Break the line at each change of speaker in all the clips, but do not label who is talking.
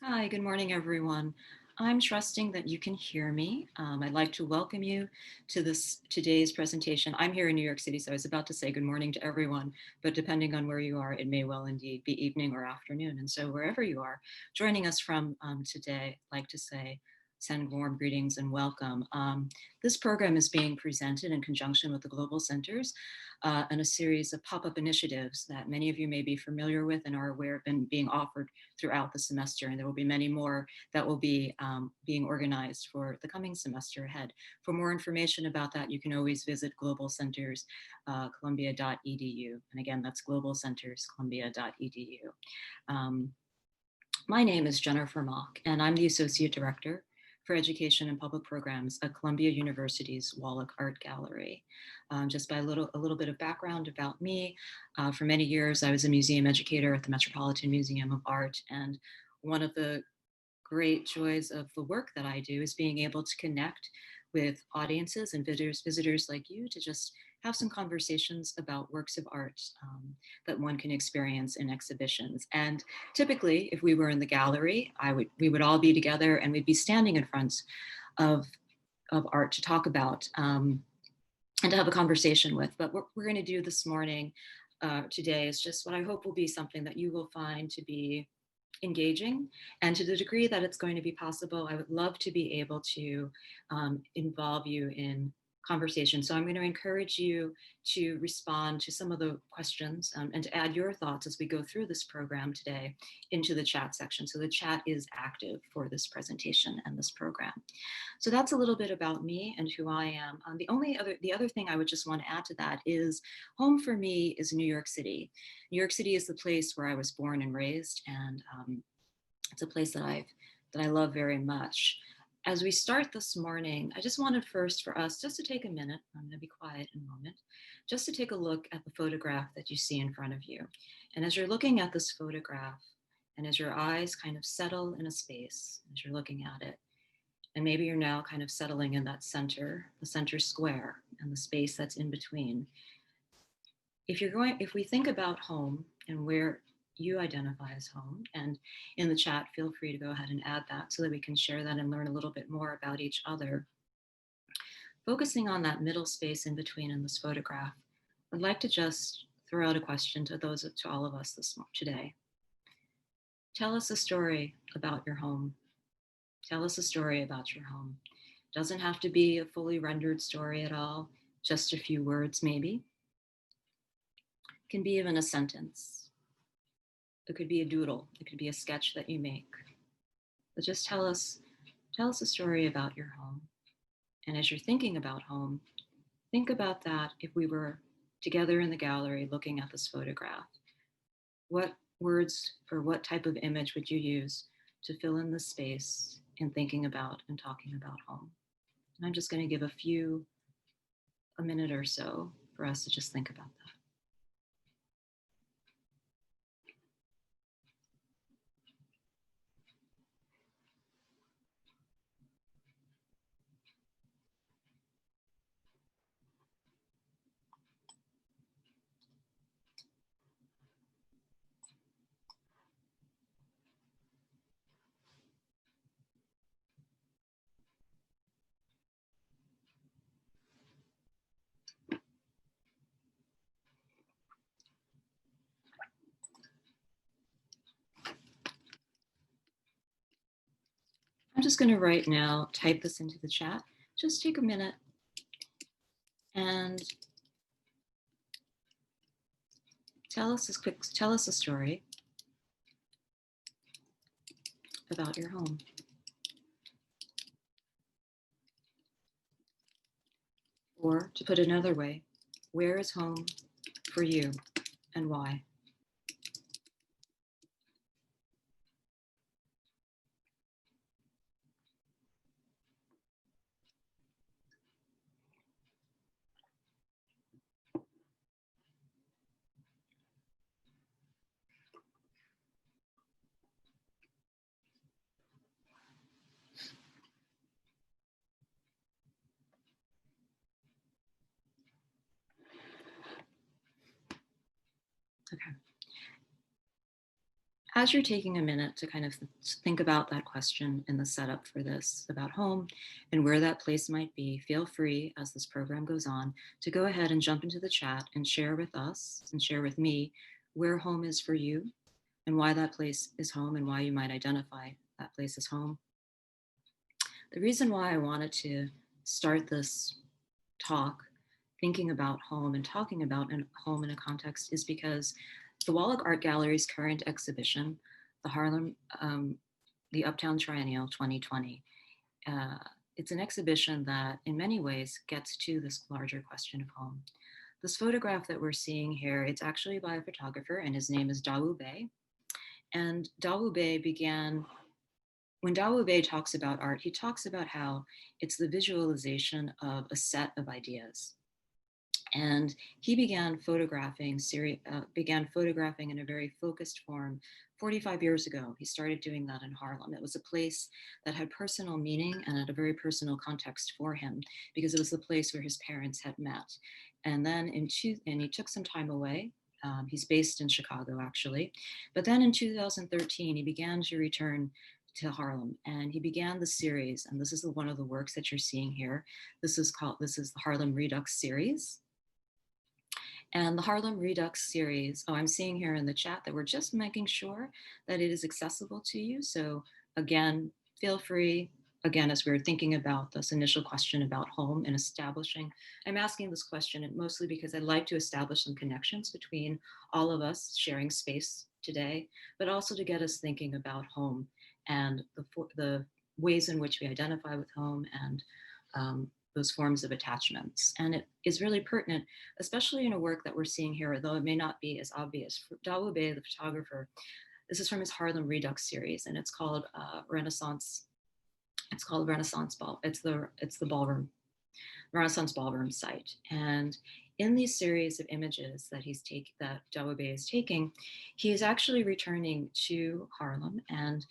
Hi, good morning, everyone. I'm trusting that you can hear me. I'd like to welcome you to today's presentation. I'm here in New York City, so I was about to say good morning to everyone, but depending on where you are, it may well indeed be evening or afternoon. And so wherever you are joining us from today, I'd like to send warm greetings and welcome. This program is being presented in conjunction with the Global Centers and a series of pop-up initiatives that many of you may be familiar with and are aware of being offered throughout the semester. And there will be many more that will be being organized for the coming semester ahead. For more information about that, you can always visit Global Centers, columbia.edu. And again, that's Global Centers, columbia.edu. My name is Jennifer Mock, and I'm the Associate Director for Education and Public Programs at Columbia University's Wallach Art Gallery. Just by a little bit of background about me, for many years I was a museum educator at the Metropolitan Museum of Art, and one of the great joys of the work that I do is being able to connect with audiences and visitors like you to just have some conversations about works of art that one can experience in exhibitions. And typically, if we were in the gallery, we would all be together and we'd be standing in front of art to talk about and to have a conversation with. But what we're going to do this morning, today, is just what I hope will be something that you will find to be engaging. And to the degree that it's going to be possible, I would love to be able to involve you in conversation. So I'm going to encourage you to respond to some of the questions and to add your thoughts as we go through this program today into the chat section. So the chat is active for this presentation and this program. So that's a little bit about me and who I am. The other thing I would just want to add to that is home for me is New York City. New York City is the place where I was born and raised, and it's a place that I love very much. As we start this morning, I just wanted first for us just to take a minute, I'm going to be quiet in a moment, just to take a look at the photograph that you see in front of you. And as you're looking at this photograph, and as your eyes kind of settle in a space, as you're looking at it, and maybe you're now kind of settling in that center, the center square, and the space that's in between. If we think about home and where you identify as home, and in the chat, feel free to go ahead and add that so that we can share that and learn a little bit more about each other. Focusing on that middle space in between in this photograph, I'd like to just throw out a question to all of us today. Tell us a story about your home. Tell us a story about your home. Doesn't have to be a fully rendered story at all, just a few words maybe. It can be even a sentence. It could be a doodle. It could be a sketch that you make. But just tell us a story about your home. And as you're thinking about home, think about that if we were together in the gallery looking at this photograph. What words or what type of image would you use to fill in the space in thinking about and talking about home? And I'm just going to give a minute or so for us to just think about that. I'm just going to right now type this into the chat. Just take a minute and tell us a story about your home. Or to put it another way, where is home for you and why? Okay. as you're taking a minute to kind of think about that question in the setup for this about home and where that place might be, feel free as this program goes on to go ahead and jump into the chat and share with us and share with me where home is for you and why that place is home and why you might identify that place as home. The reason why I wanted to start this talk thinking about home and talking about home in a context is because the Wallach Art Gallery's current exhibition, the Uptown Triennial 2020, it's an exhibition that in many ways gets to this larger question of home. This photograph that we're seeing here, it's actually by a photographer and his name is Dawu Bey. And Dawu Bey when Dawu Bey talks about art, he talks about how it's the visualization of a set of ideas. And he began photographing in a very focused form 45 years ago. He started doing that in Harlem. It was a place that had personal meaning and had a very personal context for him because it was the place where his parents had met. And then he took some time away. He's based in Chicago, actually. But then in 2013, he began to return to Harlem, and he began the series. And this is one of the works that you're seeing here. This is the Harlem Redux series. And the Harlem Redux series, I'm seeing here in the chat that we're just making sure that it is accessible to you. So again, feel free, again, as we're thinking about this initial question about home and establishing, I'm asking this question mostly because I'd like to establish some connections between all of us sharing space today, but also to get us thinking about home and the ways in which we identify with home and those forms of attachments. And it is really pertinent, especially in a work that we're seeing here, though it may not be as obvious. For Dawu Bey, the photographer, this is from his Harlem Redux series, and it's called Renaissance. It's called Renaissance Ball. It's the ballroom, Renaissance ballroom site. And in these series of images that Dawu Bey is taking, he is actually returning to Harlem and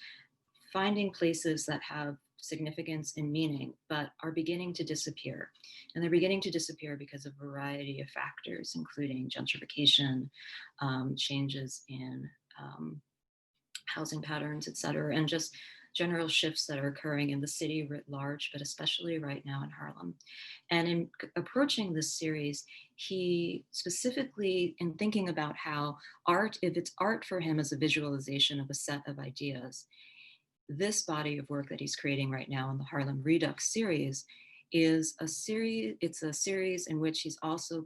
finding places that have significance and meaning, but are beginning to disappear. And they're beginning to disappear because of a variety of factors, including gentrification, changes in housing patterns, et cetera, and just general shifts that are occurring in the city writ large, but especially right now in Harlem. And in approaching this series, he specifically, in thinking about how art, if it's art for him as a visualization of a set of ideas, this body of work that he's creating right now in the Harlem Redux series is a series, it's a series in which he's also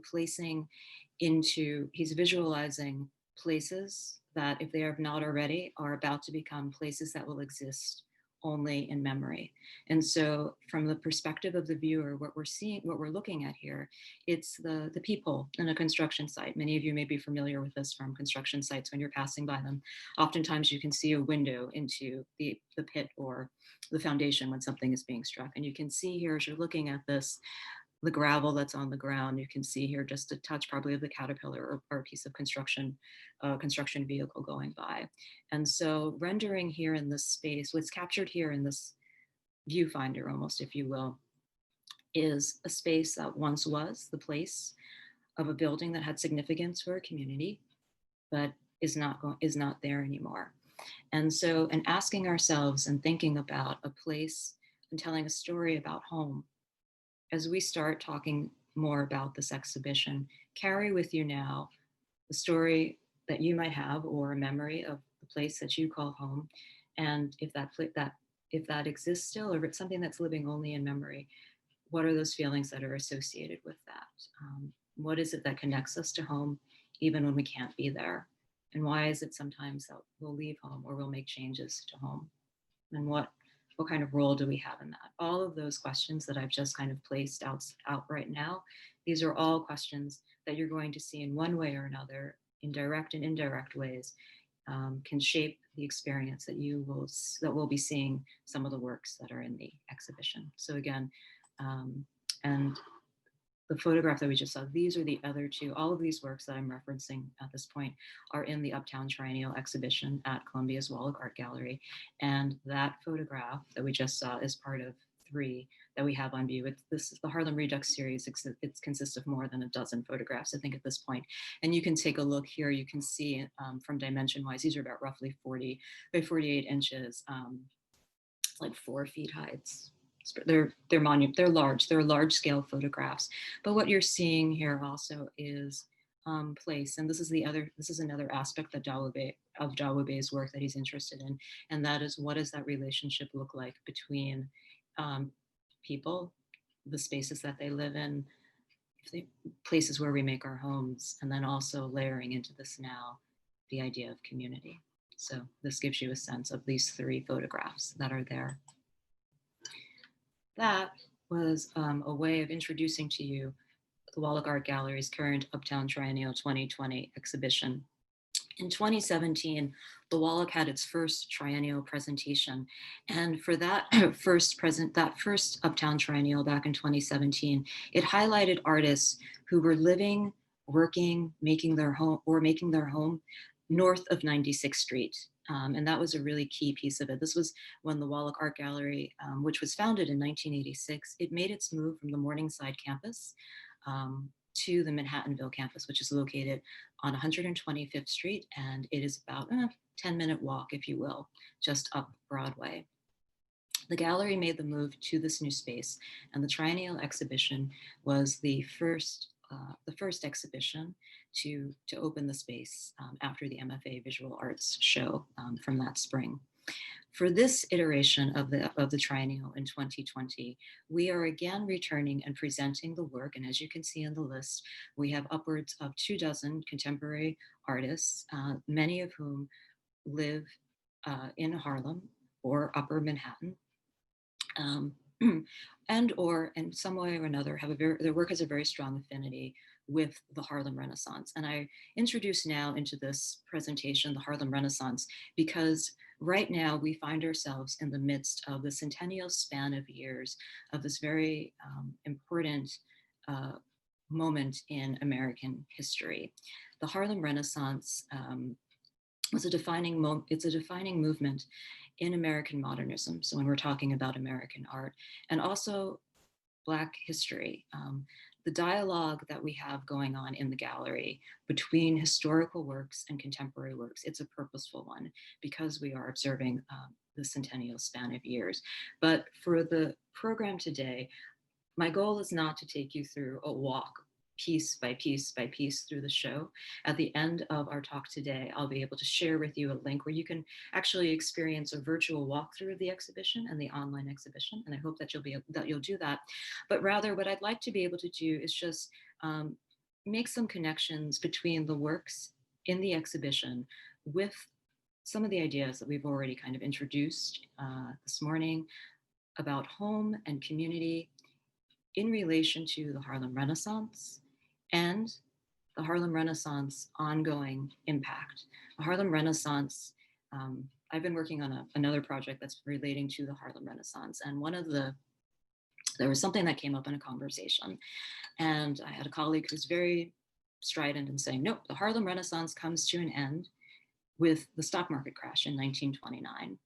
he's visualizing places that, if they are not already, are about to become places that will exist only in memory. And so from the perspective of the viewer, what we're looking at here, it's the people in a construction site. Many of you may be familiar with this from construction sites when you're passing by them. Oftentimes you can see a window into the pit or the foundation when something is being struck. And you can see here, as you're looking at this, the gravel that's on the ground. You can see here just a touch probably of the caterpillar or a piece of construction vehicle going by. And so rendering here in this space, what's captured here in this viewfinder almost, if you will, is a space that once was the place of a building that had significance for a community, but is not there anymore. And so, and asking ourselves and thinking about a place and telling a story about home, as we start talking more about this exhibition, carry with you now the story that you might have or a memory of the place that you call home. And if that exists still, or if it's something that's living only in memory, what are those feelings that are associated with that? What is it that connects us to home even when we can't be there? And why is it sometimes that we'll leave home or we'll make changes to home? And what kind of role do we have in that? All of those questions that I've just kind of placed out right now, these are all questions that you're going to see in one way or another, in direct and indirect ways, can shape the experience that we'll be seeing some of the works that are in the exhibition. So again, and the photograph that we just saw, these are the other two. All of these works that I'm referencing at this point are in the Uptown Triennial exhibition at Columbia's Wallach Art Gallery. And that photograph that we just saw is part of 3 that we have on view. This is the Harlem Redux series. It consists of more than a dozen photographs, I think, at this point. And you can take a look here. You can see from dimension-wise, these are about roughly 40 by 48 inches, like 4 feet high. They're large. They're large-scale photographs. But what you're seeing here also is place, and this is another aspect that Dawobe's work that he's interested in, and that is, what does that relationship look like between people, the spaces that they live in, places where we make our homes, and then also layering into this now the idea of community. So this gives you a sense of these 3 photographs that are there. That was a way of introducing to you the Wallach Art Gallery's current Uptown Triennial 2020 exhibition. In 2017, the Wallach had its first triennial presentation. And for that first Uptown Triennial back in 2017, it highlighted artists who were living, working, making their home north of 96th Street. And that was a really key piece of it. This was when the Wallach Art Gallery, which was founded in 1986, it made its move from the Morningside campus to the Manhattanville campus, which is located on 125th Street. And it is about a 10-minute walk, if you will, just up Broadway. The gallery made the move to this new space, and the triennial exhibition was the first exhibition to open the space after the MFA Visual Arts show from that spring. For this iteration of the triennial in 2020, we are again returning and presenting the work. And as you can see in the list, we have upwards of 24 contemporary artists, many of whom live in Harlem or Upper Manhattan, and or in some way or another their work has a very strong affinity with the Harlem Renaissance. And I introduce now into this presentation the Harlem Renaissance because right now we find ourselves in the midst of the centennial span of years of this very important moment in American history. The Harlem Renaissance was a defining movement in American modernism. So when we're talking about American art, and also Black history, the dialogue that we have going on in the gallery between historical works and contemporary works, it's a purposeful one because we are observing the centennial span of years. But for the program today, my goal is not to take you through a walk piece by piece by piece through the show. At the end of our talk today, I'll be able to share with you a link where you can actually experience a virtual walkthrough of the exhibition and the online exhibition. And I hope that you'll do that. But rather, what I'd like to be able to do is just make some connections between the works in the exhibition with some of the ideas that we've already kind of introduced this morning about home and community in relation to the Harlem Renaissance and the Harlem Renaissance ongoing impact. The Harlem Renaissance, I've been working on another project that's relating to the Harlem Renaissance. And there was something that came up in a conversation. And I had a colleague who's very strident in saying, nope, the Harlem Renaissance comes to an end with the stock market crash in 1929.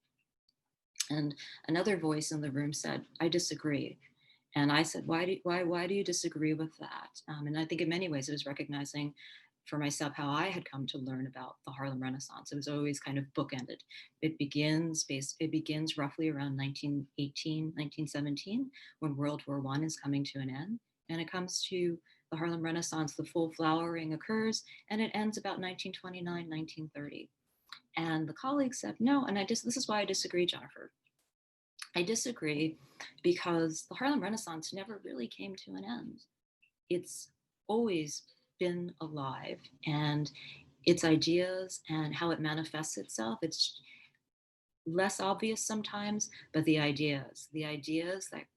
And another voice in the room said, I disagree. And I said, why do you disagree with that? And I think in many ways it was recognizing for myself how I had come to learn about the Harlem Renaissance. It was always kind of bookended. It begins roughly around 1918, 1917, when World War I is coming to an end. And it comes to the Harlem Renaissance, the full flowering occurs, and it ends about 1929, 1930. And the colleague said, no, and this is why I disagree, Jennifer. I disagree because the Harlem Renaissance never really came to an end. It's always been alive, and its ideas and how it manifests itself, it's less obvious sometimes, but the ideas that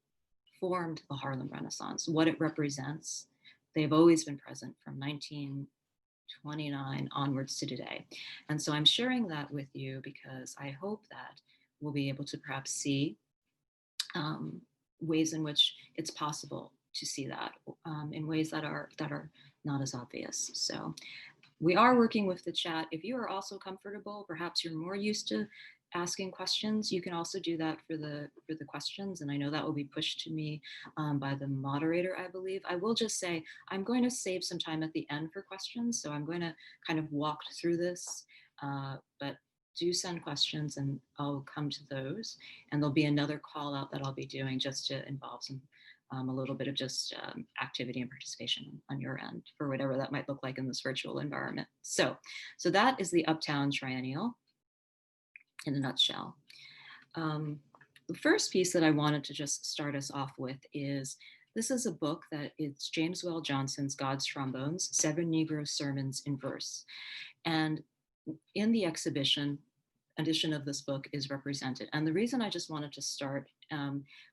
formed the Harlem Renaissance, what it represents, they've always been present from 1929 onwards to today. And so I'm sharing that with you because I hope that we'll be able to perhaps see ways in which it's possible to see that in ways that are not as obvious. So we are working with the chat. If you are also comfortable, perhaps you're more used to asking questions. You can also do that for the questions, and I know that will be pushed to me by the moderator, I believe. I will just say I'm going to save some time at the end for questions, so I'm going to kind of walk through this, but do send questions and I'll come to those. And there'll be another call out that I'll be doing just to involve some a little bit of just activity and participation on your end for whatever that might look like in this virtual environment. So that is the Uptown Triennial in a nutshell. The first piece that I wanted to just start us off with is, this is a book that it's James Well Johnson's God's Trombones, 7 Negro Sermons in Verse. And in the exhibition, edition of this book is represented. And the reason I just wanted to start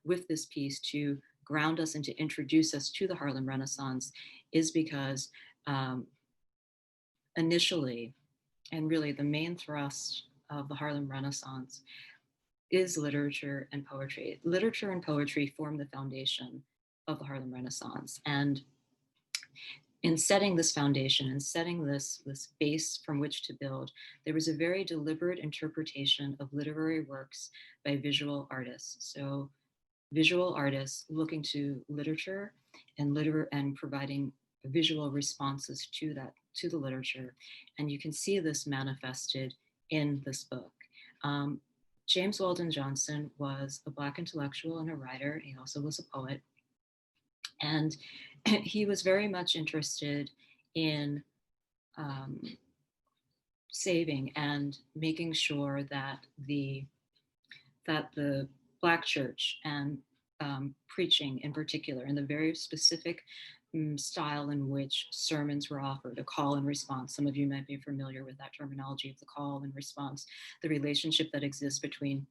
with this piece to ground us and to introduce us to the Harlem Renaissance is because initially, and really the main thrust of the Harlem Renaissance is literature and poetry. Literature and poetry form the foundation of the Harlem Renaissance. And in setting this foundation and setting this base from which to build, there was a very deliberate interpretation of literary works by visual artists. So visual artists looking to literature and providing visual responses to the literature. And you can see this manifested in this book. James Weldon Johnson was a Black intellectual and a writer. He also was a poet. And he was very much interested in saving and making sure that the Black church and preaching in particular, and the very specific style in which sermons were offered, a call and response. Some of you might be familiar with that terminology of the call and response, the relationship that exists between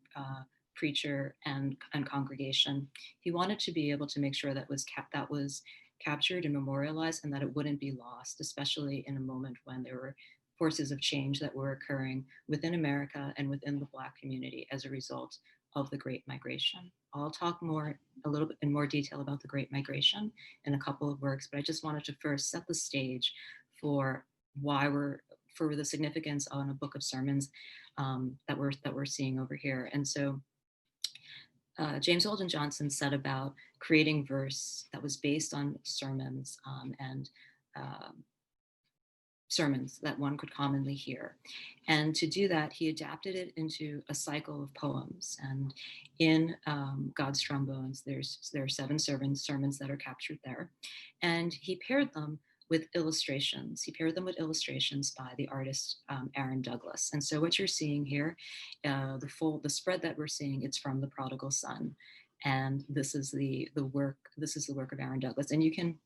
preacher and congregation. He wanted to be able to make sure that was captured and memorialized, and that it wouldn't be lost, especially in a moment when there were forces of change that were occurring within America and within the Black community as a result of the Great Migration. I'll talk a little bit in more detail about the Great Migration in a couple of works, but I just wanted to first set the stage for for the significance on a book of sermons that we're seeing over here. And so James Weldon Johnson set about creating verse that was based on sermons and sermons that one could commonly hear. And to do that, he adapted it into a cycle of poems. And in God's Trombones, there are 7 sermons that are captured there. And he paired them with illustrations. He paired them with illustrations by the artist Aaron Douglas. And so what you're seeing here, the spread that we're seeing, it's from The Prodigal Son. And this is the work of Aaron Douglas. And you can,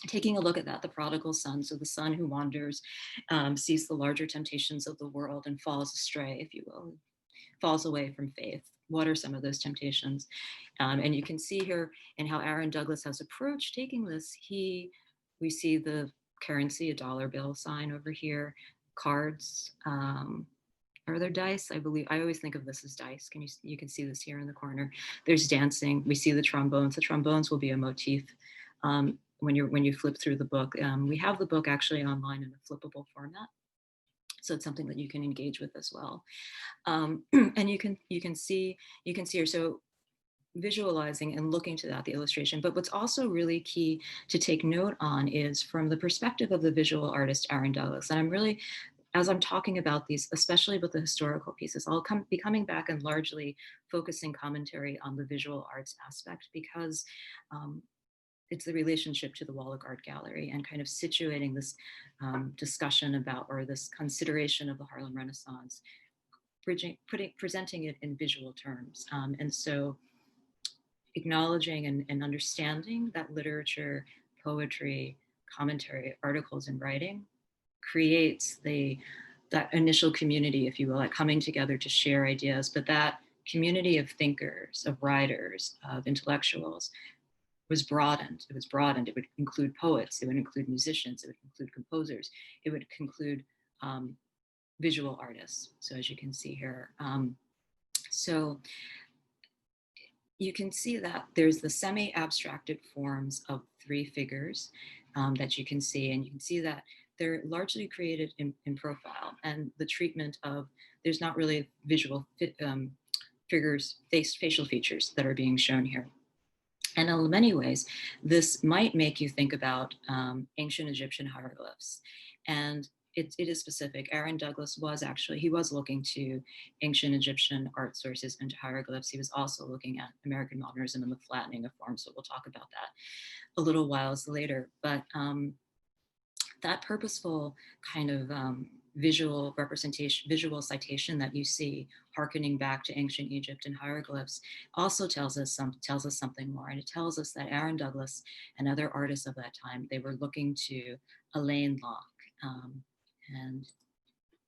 taking a look at that, the prodigal son, so the son who wanders, sees the larger temptations of the world and falls astray, if you will, falls away from faith. What are some of those temptations? And you can see here in how Aaron Douglas has approached taking this. We see the currency, a dollar bill sign over here, cards. Are there dice? I believe, I always think of this as dice. You can see this here in the corner. There's dancing. We see the trombones. The trombones will be a motif when you flip through the book. We have the book actually online in a flippable format, so it's something that you can engage with as well. And you can see here, so visualizing and looking to that, the illustration. But what's also really key to take note on is from the perspective of the visual artist Aaron Douglas. And I'm really, as I'm talking about these, especially with the historical pieces, I'll be coming back and largely focusing commentary on the visual arts aspect, because it's the relationship to the Wallach Art Gallery and kind of situating this discussion about, or this consideration of the Harlem Renaissance, presenting it in visual terms. And so acknowledging and understanding that literature, poetry, commentary, articles, and writing creates that initial community, if you will, like coming together to share ideas, but that community of thinkers, of writers, of intellectuals was broadened. It was broadened. It would include poets. It would include musicians. It would include composers. It would include visual artists. So as you can see here, so you can see that there's the semi-abstracted forms of 3 figures that you can see, and you can see that they're largely created in profile, and the treatment of, there's not really visual figures, facial features that are being shown here. And in many ways, this might make you think about ancient Egyptian hieroglyphs. And it is specific. Aaron Douglas was actually, he was looking to ancient Egyptian art sources and to hieroglyphs. He was also looking at American modernism and the flattening of form. So we'll talk about that a little whiles later. But that purposeful kind of visual representation, visual citation that you see hearkening back to ancient Egypt and hieroglyphs also tells us something more. And it tells us that Aaron Douglas and other artists of that time, they were looking to Elaine Locke. And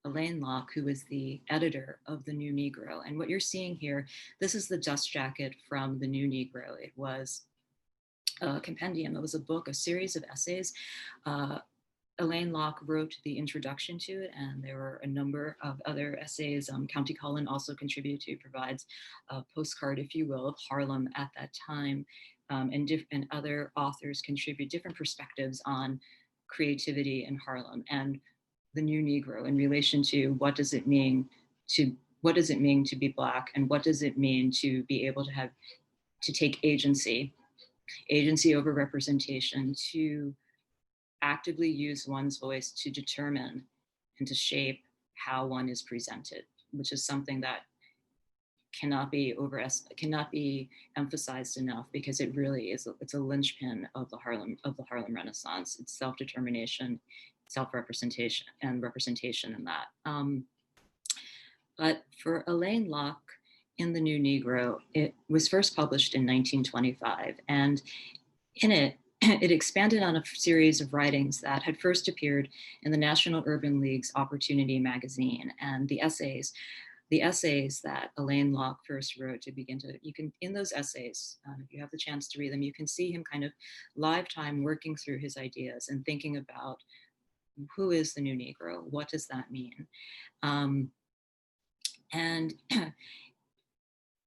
Elaine Locke, who was the editor of the New Negro. And what you're seeing here, this is the dust jacket from the New Negro. It was a compendium. It was a book, a series of essays. Elaine Locke wrote the introduction to it, and there were a number of other essays. County Cullen also contributed to, provides a postcard, if you will, of Harlem at that time, and other authors contribute different perspectives on creativity in Harlem and the New Negro in relation to what does it mean to be Black, and what does it mean to be able to take agency over representation, to actively use one's voice to determine and to shape how one is presented, which is something that cannot be emphasized enough, because it really is it's a linchpin of the Harlem Renaissance. It's self-determination, self-representation, and representation in that. But for Elaine Locke in the New Negro, it was first published in 1925, and in it, it expanded on a series of writings that had first appeared in the National Urban League's Opportunity magazine. And the essays that Elaine Locke first wrote to begin to, you can, in those essays, if you have the chance to read them, you can see him kind of lifetime working through his ideas and thinking about who is the New Negro? What does that mean? And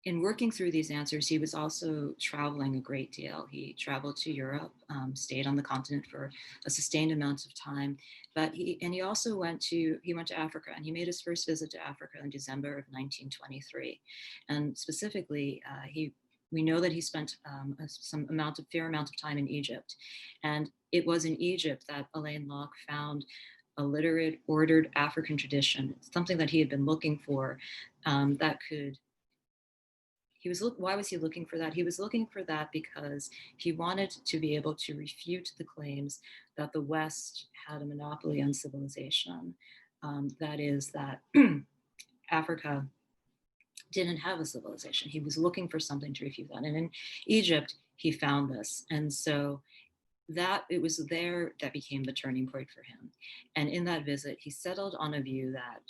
in working through these answers, he was also traveling a great deal. He traveled to Europe, stayed on the continent for a sustained amount of time, but he also went to Africa, and he made his first visit to Africa in December of 1923. And specifically, we know that he spent a fair amount of time in Egypt. And it was in Egypt that Elaine Locke found a literate, ordered African tradition, something that he had been looking for, that could. Why was he looking for that? He was looking for that because he wanted to be able to refute the claims that the West had a monopoly on civilization. That is, that Africa didn't have a civilization. He was looking for something to refute that. And in Egypt, he found this. And so that it was there that became the turning point for him. And in that visit, he settled on a view that,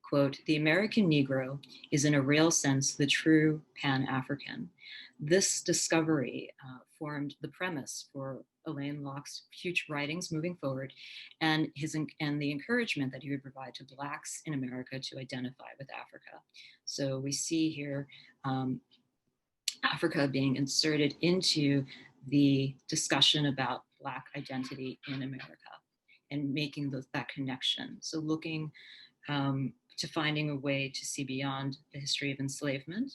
quote, the American Negro is in a real sense the true Pan-African. This discovery formed the premise for Elaine Locke's future writings moving forward, and the encouragement that he would provide to Blacks in America to identify with Africa. So we see here Africa being inserted into the discussion about Black identity in America and making that connection. So looking to finding a way to see beyond the history of enslavement,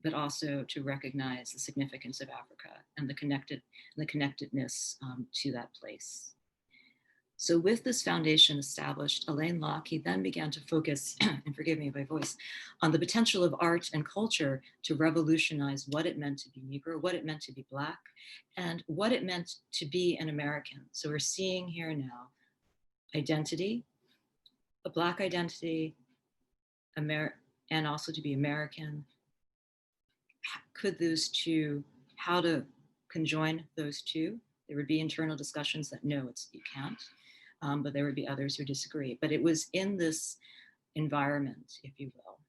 but also to recognize the significance of Africa and the connectedness to that place. So with this foundation established, Elaine Locke, he then began to focus, and forgive me my voice, on the potential of art and culture to revolutionize what it meant to be Negro, what it meant to be Black, and what it meant to be an American. So we're seeing here now identity, a Black identity, and also to be American. Could those two, how to conjoin those two? There would be internal discussions that no, you can't, but there would be others who disagree. But it was in this environment, if you will,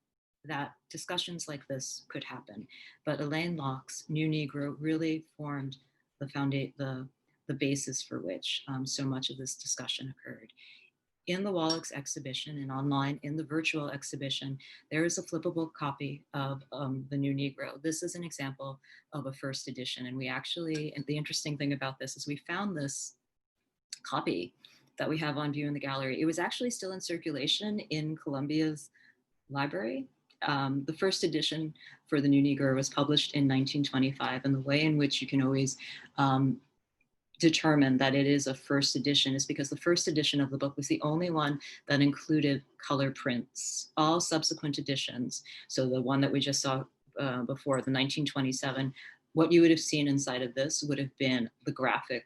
that discussions like this could happen. But Elaine Locke's New Negro really formed the basis for which so much of this discussion occurred. In the Wallach's exhibition and online in the virtual exhibition, there is a flippable copy of the New Negro. This is an example of a first edition. And we actually, and the interesting thing about this is we found this copy that we have on view in the gallery. It was actually still in circulation in Columbia's library. The first edition for the New Negro was published in 1925, and the way in which you can always determine that it is a first edition is because the first edition of the book was the only one that included color prints. All subsequent editions, so the one that we just saw before, the 1927, what you would have seen inside of this would have been the graphic,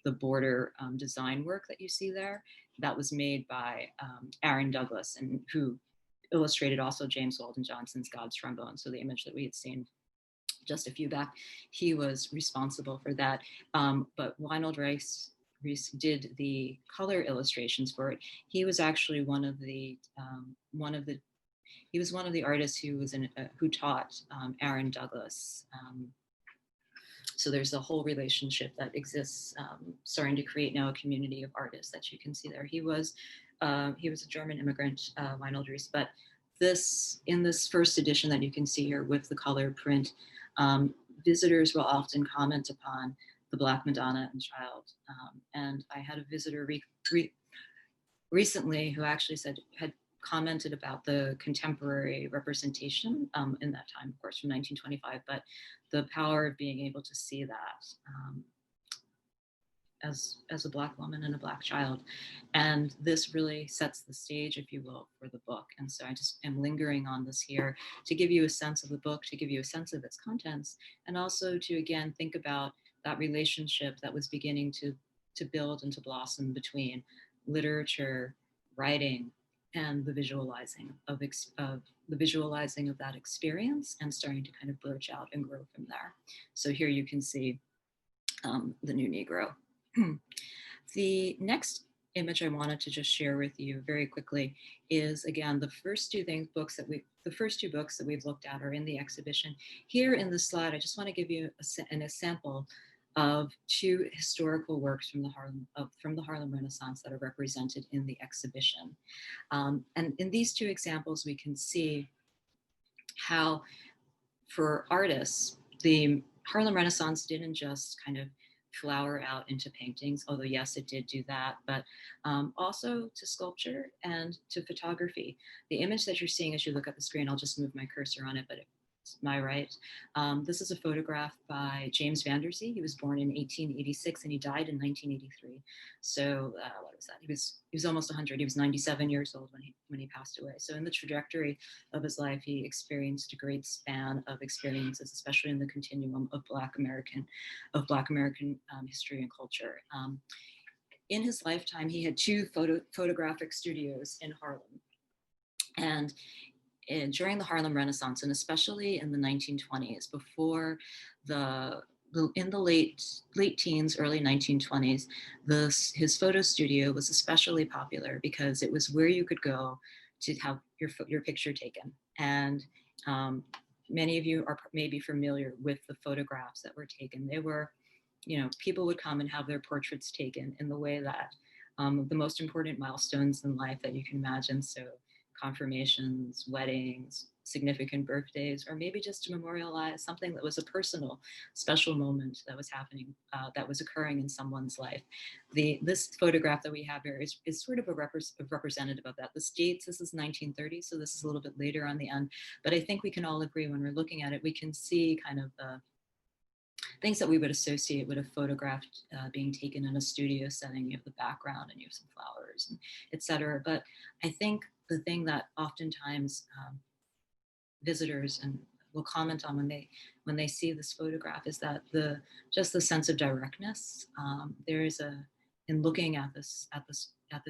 the border design work that you see there. That was made by Aaron Douglas, and who illustrated also James Walden Johnson's God's Trombone. So the image that we had seen just a few back, he was responsible for that. But Weinhold Reis did the color illustrations for it. He was actually one of the artists who was who taught Aaron Douglas. So there's a whole relationship that exists, starting to create now a community of artists that you can see there. He was a German immigrant, Weinhold Reis, but in this first edition that you can see here with the color print, visitors will often comment upon the Black Madonna and Child. And I had a visitor recently who actually had commented about the contemporary representation in that time, of course, from 1925, but the power of being able to see that as a Black woman and a Black child. And this really sets the stage, if you will, for the book. And so I just am lingering on this here to give you a sense of the book, to give you a sense of its contents, and also to, again, think about that relationship that was beginning to build and to blossom between literature, writing, and the visualizing of that experience, and starting to kind of birch out and grow from there. So here you can see the New Negro. The next image I wanted to just share with you very quickly is, again, the first two books that we've looked at are in the exhibition. Here in this slide, I just want to give you an example of two historical works from the Harlem Renaissance that are represented in the exhibition. And in these two examples, we can see how, for artists, the Harlem Renaissance didn't just kind of flower out into paintings, although yes, it did do that, but also to sculpture and to photography. The image that you're seeing as you look at the screen, I'll just move my cursor on it, but it's my right. This is a photograph by James Van Der Zee. He was born in 1886 and he died in 1983. So what was that? He was almost 100. He was 97 years old when he passed away. So in the trajectory of his life, he experienced a great span of experiences, especially in the continuum of Black American history and culture. In his lifetime, he had two photographic studios in Harlem. And during the Harlem Renaissance, and especially in the 1920s, before in the late teens, early 1920s, his photo studio was especially popular because it was where you could go to have your picture taken. And many of you are maybe familiar with the photographs that were taken. They were, people would come and have their portraits taken in the way that the most important milestones in life that you can imagine. So confirmations, weddings, significant birthdays, or maybe just to memorialize something that was a personal, special moment that was happening, that was occurring in someone's life. This photograph that we have here is sort of a representative of that. This dates, this is 1930, so this is a little bit later on the end, but I think we can all agree when we're looking at it, we can see kind of the things that we would associate with a photograph being taken in a studio setting. You have the background and you have some flowers, and et cetera. But I think the thing that oftentimes visitors will comment on when they see this photograph is that the sense of directness. There is in looking at this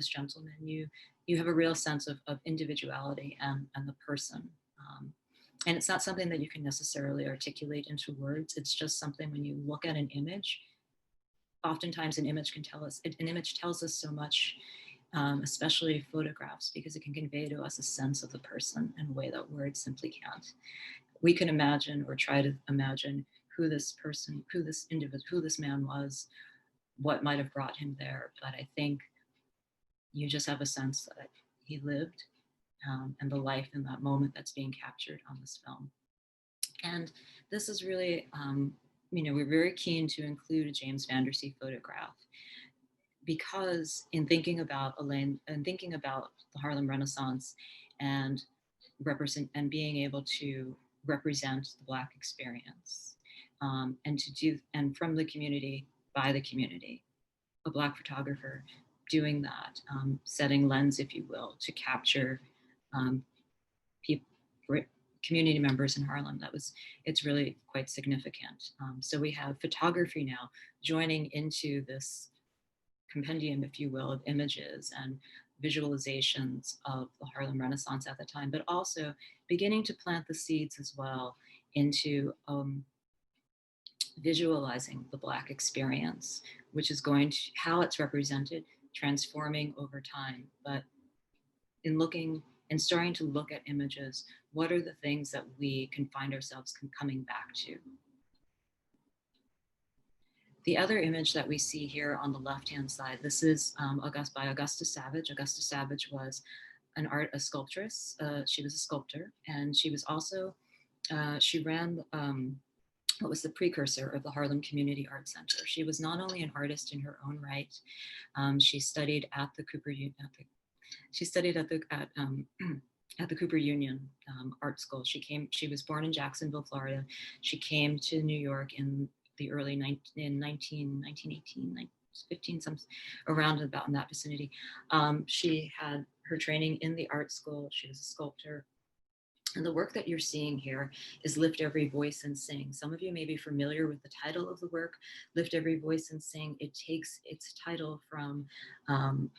gentleman, you have a real sense of individuality and the person. And it's not something that you can necessarily articulate into words. It's just something when you look at an image, oftentimes an image tells us so much, especially photographs, because it can convey to us a sense of the person in a way that words simply can't. We can imagine or try to imagine who this man was, what might have brought him there. But I think you just have a sense that he lived, and the life in that moment that's being captured on this film. And this is really, we're very keen to include a James Van Der Zee photograph. because in thinking about Elaine and thinking about the Harlem Renaissance and being able to represent the Black experience, and from the community, by the community, a Black photographer doing that, setting lens, if you will, to capture um, people, community members in Harlem. It's really quite significant. So we have photography now joining into this compendium, if you will, of images and visualizations of the Harlem Renaissance at the time, but also beginning to plant the seeds as well into visualizing the Black experience, which is going to, how it's represented, transforming over time. But in looking and starting to look at images, what are the things that we can find ourselves coming back to? The other image that we see here on the left-hand side, this is by Augusta Savage. Augusta Savage was a sculptress. She was a sculptor, and she was also, she ran what was the precursor of the Harlem Community Art Center. She was not only an artist in her own right, she studied at the Cooper at the Cooper Union Art School. She was born in Jacksonville, Florida. She came to New York in the early 1918, 15, some around about in that vicinity. She had her training in the art school. She was a sculptor. And the work that you're seeing here is Lift Every Voice and Sing. Some of you may be familiar with the title of the work, Lift Every Voice and Sing. It takes its title from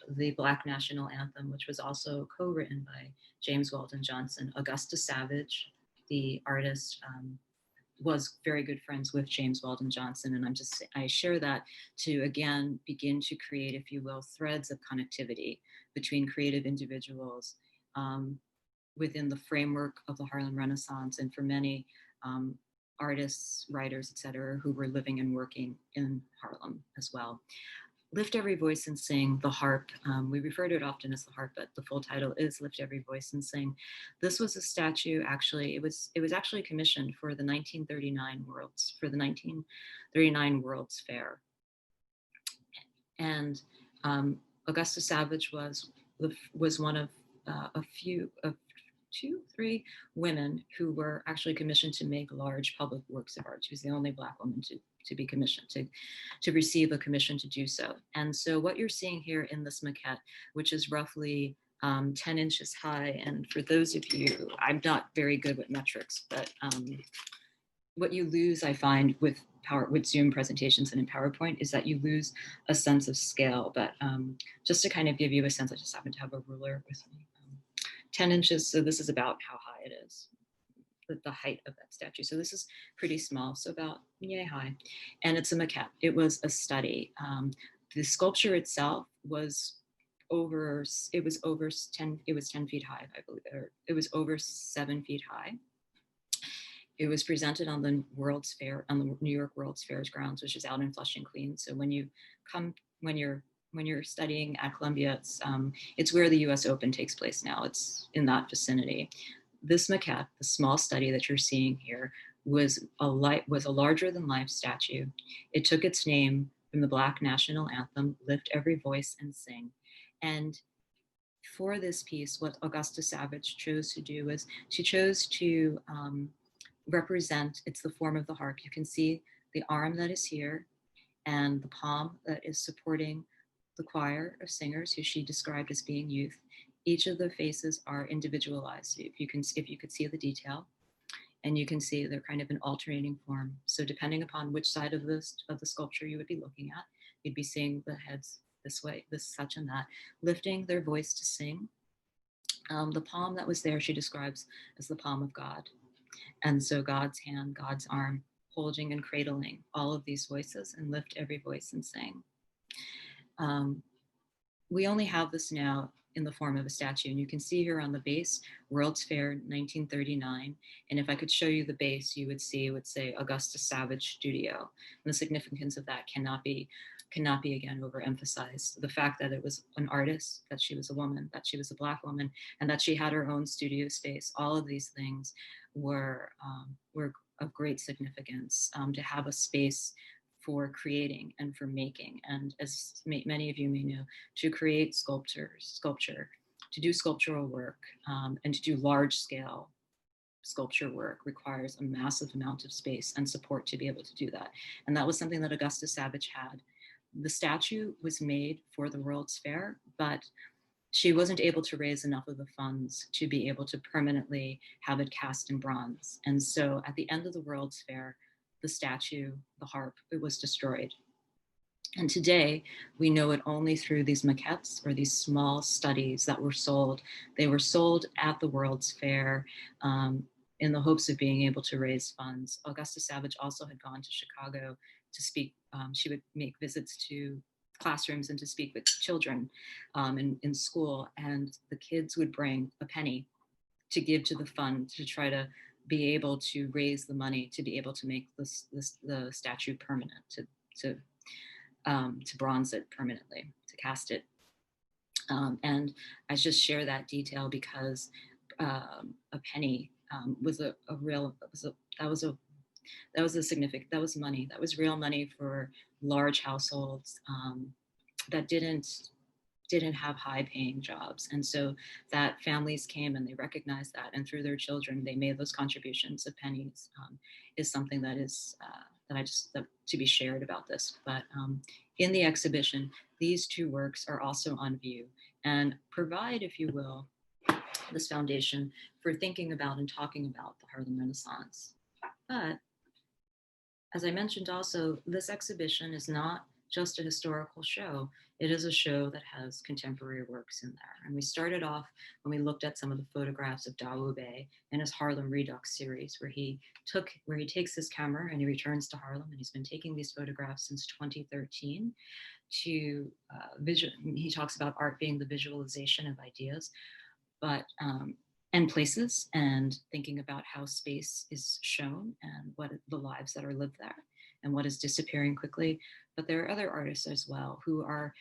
the Black National Anthem, which was also co-written by James Walden Johnson. Augusta Savage, the artist, was very good friends with James Walden Johnson. And I share that to, again, begin to create, if you will, threads of connectivity between creative individuals within the framework of the Harlem Renaissance, and for many artists, writers, et cetera, who were living and working in Harlem as well. Lift Every Voice and Sing, the harp. We refer to it often as the harp, but the full title is Lift Every Voice and Sing. This was a statue, actually, it was actually commissioned for the 1939 World's Fair. And Augusta Savage was one of three women who were actually commissioned to make large public works of art. She was the only Black woman to be commissioned, to receive a commission to do so. And so what you're seeing here in this maquette, which is roughly 10 inches high, and for those of you, I'm not very good with metrics, but what you lose, I find, with Zoom presentations and in PowerPoint is that you lose a sense of scale. But just to kind of give you a sense, I just happen to have a ruler with me. 10 inches, so this is about how high it is, the height of that statue. So this is pretty small, so about yay high. And it's a maquette. It was a study. The sculpture itself was over 10 feet high, I believe, or it was over 7 feet high. It was presented on the World's Fair, on the New York World's Fair's grounds, which is out in Flushing, Queens. So when you're studying at Columbia, it's where the US Open takes place now. It's in that vicinity. This maquette, the small study that you're seeing here, was a larger than life statue. It took its name from the Black National Anthem, Lift Every Voice and Sing. And for this piece, what Augusta Savage chose to do was she chose to represent, it's the form of the harp. You can see the arm that is here and the palm that is supporting the choir of singers who she described as being youth. Each of the faces are individualized. If you could see the detail, and you can see they're kind of in alternating form. So depending upon which side of the sculpture you would be looking at, you'd be seeing the heads this way, this, such, and that, lifting their voice to sing. The palm that was there, she describes as the palm of God. And so God's hand, God's arm, holding and cradling all of these voices, and lift every voice and sing. We only have this now in the form of a statue, and you can see here on the base, World's Fair 1939. And if I could show you the base, you would see, it would say Augusta Savage Studio. And the significance of that cannot be again overemphasized. The fact that it was an artist, that she was a woman, that she was a Black woman, and that she had her own studio space, all of these things were of great significance. To have a space for creating and for making. And as many of you may know, to create sculpture, to do sculptural work, and to do large scale sculpture work requires a massive amount of space and support to be able to do that. And that was something that Augusta Savage had. The statue was made for the World's Fair, but she wasn't able to raise enough of the funds to be able to permanently have it cast in bronze. And so at the end of the World's Fair, the statue, the harp, it was destroyed. And today, we know it only through these maquettes or these small studies that were sold. They were sold at the World's Fair in the hopes of being able to raise funds. Augusta Savage also had gone to Chicago to speak. She would make visits to classrooms and to speak with children in school. And the kids would bring a penny to give to the fund to try to be able to raise the money to be able to make the statue permanent, to bronze it permanently, to cast it. And I just share that detail because a penny was a real, that was money. That was real money for large households that didn't have high paying jobs. And so that families came and they recognized that, and through their children, they made those contributions of pennies, is something that is, to be shared about this. But in the exhibition, these two works are also on view and provide, if you will, this foundation for thinking about and talking about the Harlem Renaissance. But as I mentioned also, this exhibition is not just a historical show. It is a show that has contemporary works in there. And we started off when we looked at some of the photographs of Dawobe in his Harlem Redux series, where he takes his camera and he returns to Harlem, and he's been taking these photographs since 2013 to he talks about art being the visualization of ideas, but and places, and thinking about how space is shown and what the lives that are lived there and what is disappearing quickly. But there are other artists as well who are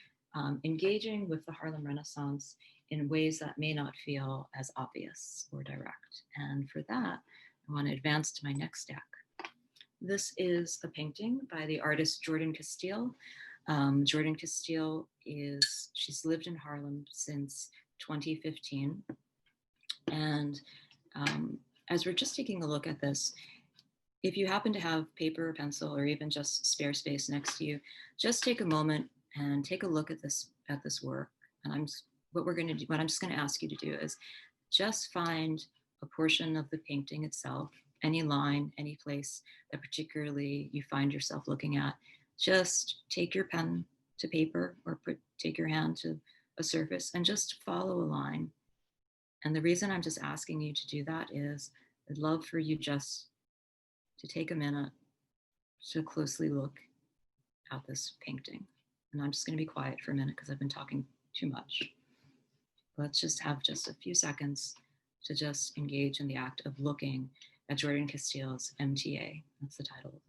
engaging with the Harlem Renaissance in ways that may not feel as obvious or direct. And for that, I want to advance to my next stack. This is a painting by the artist Jordan Castille. Jordan Castille she's lived in Harlem since 2015. And as we're just taking a look at this, if you happen to have paper or pencil or even just spare space next to you, just take a moment and take a look at this work. And what I'm just going to ask you to do is just find a portion of the painting itself, any line, any place that particularly you find yourself looking at. Just take your pen to paper or take your hand to a surface and just follow a line. And the reason I'm just asking you to do that is I'd love for you just to take a minute to closely look at this painting. And I'm just going to be quiet for a minute because I've been talking too much. Let's just have just a few seconds to just engage in the act of looking at Jordan Castille's MTA. That's the title of the work.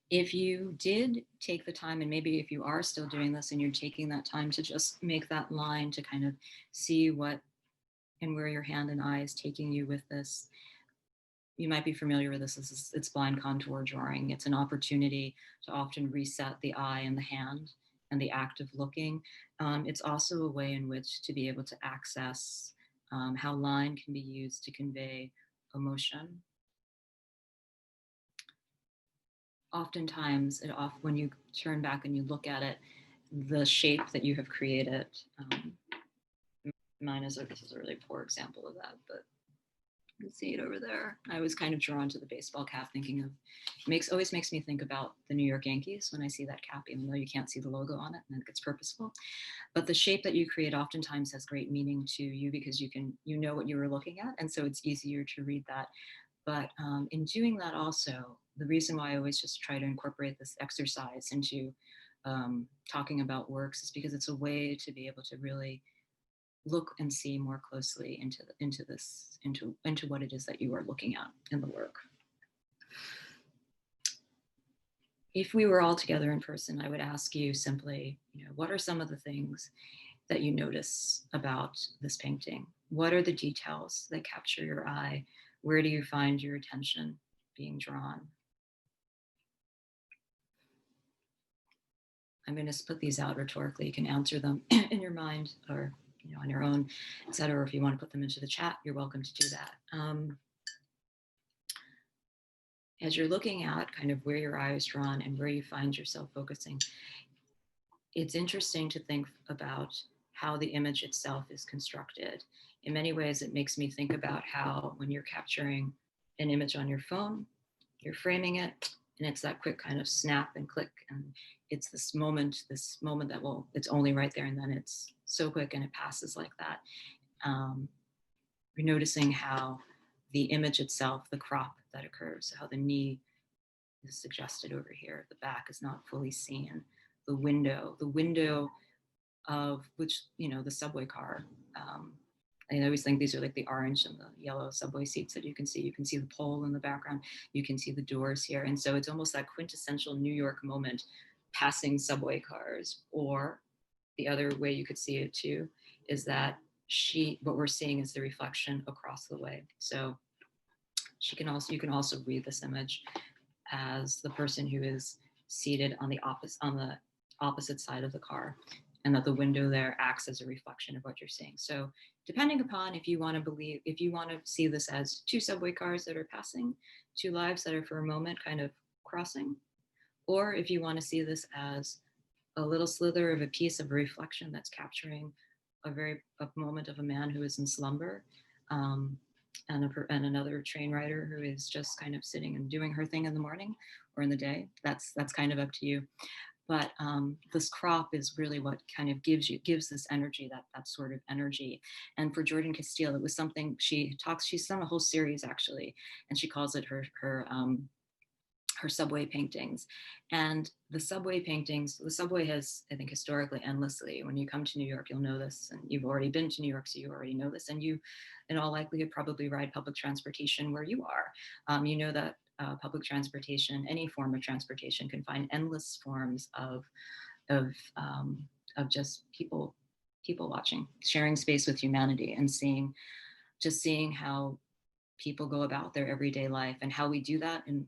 If you did take the time, and maybe if you are still doing this and you're taking that time to just make that line to kind of see what and where your hand and eye is taking you with this, you might be familiar with this. It's blind contour drawing. It's an opportunity to often reset the eye and the hand and the act of looking. It's also a way in which to be able to access how line can be used to convey emotion. Oftentimes, when you turn back and you look at it, the shape that you have created, this is a really poor example of that, but you can see it over there. I was kind of drawn to the baseball cap, thinking of, always makes me think about the New York Yankees when I see that cap, even though you can't see the logo on it, and it's purposeful. But the shape that you create oftentimes has great meaning to you because you know what you were looking at, and so it's easier to read that. But in doing that also, the reason why I always just try to incorporate this exercise into talking about works is because it's a way to be able to really look and see more closely into what it is that you are looking at in the work. If we were all together in person, I would ask you simply, what are some of the things that you notice about this painting? What are the details that capture your eye? Where do you find your attention being drawn? I'm going to split these out rhetorically. You can answer them in your mind or on your own, etc. Or if you want to put them into the chat, you're welcome to do that. As you're looking at kind of where your eye is drawn and where you find yourself focusing, it's interesting to think about how the image itself is constructed. In many ways, it makes me think about how when you're capturing an image on your phone, you're framing it, and it's that quick kind of snap and click, and it's this moment that it's only right there, and then it's so quick and it passes like that. You're noticing how the image itself, the crop that occurs, how the knee is suggested over here, the back is not fully seen, the window of which, the subway car. I always think these are like the orange and the yellow subway seats that you can see. You can see the pole in the background. You can see the doors here. And so it's almost that quintessential New York moment, passing subway cars. Or the other way you could see it too is that what we're seeing is the reflection across the way. So you can also read this image as the person who is seated on the opposite side of the car, and that the window there acts as a reflection of what you're seeing. So depending upon if you want to see this as two subway cars that are passing, two lives that are for a moment kind of crossing, or if you want to see this as a little slither of a piece of a reflection that's capturing a moment of a man who is in slumber, and another train rider who is just kind of sitting and doing her thing in the morning or in the day. That's kind of up to you. But this crop is really what kind of gives this energy, that sort of energy. And for Jordan Castille, it was something she's done a whole series actually, and she calls it her subway paintings. And the subway has, I think, historically, endlessly, when you come to New York, you'll know this, and you've already been to New York, so you already know this, and you, in all likelihood, probably ride public transportation where you are. You know that public transportation, any form of transportation, can find endless forms of just people watching, sharing space with humanity, and seeing how people go about their everyday life, and how we do that in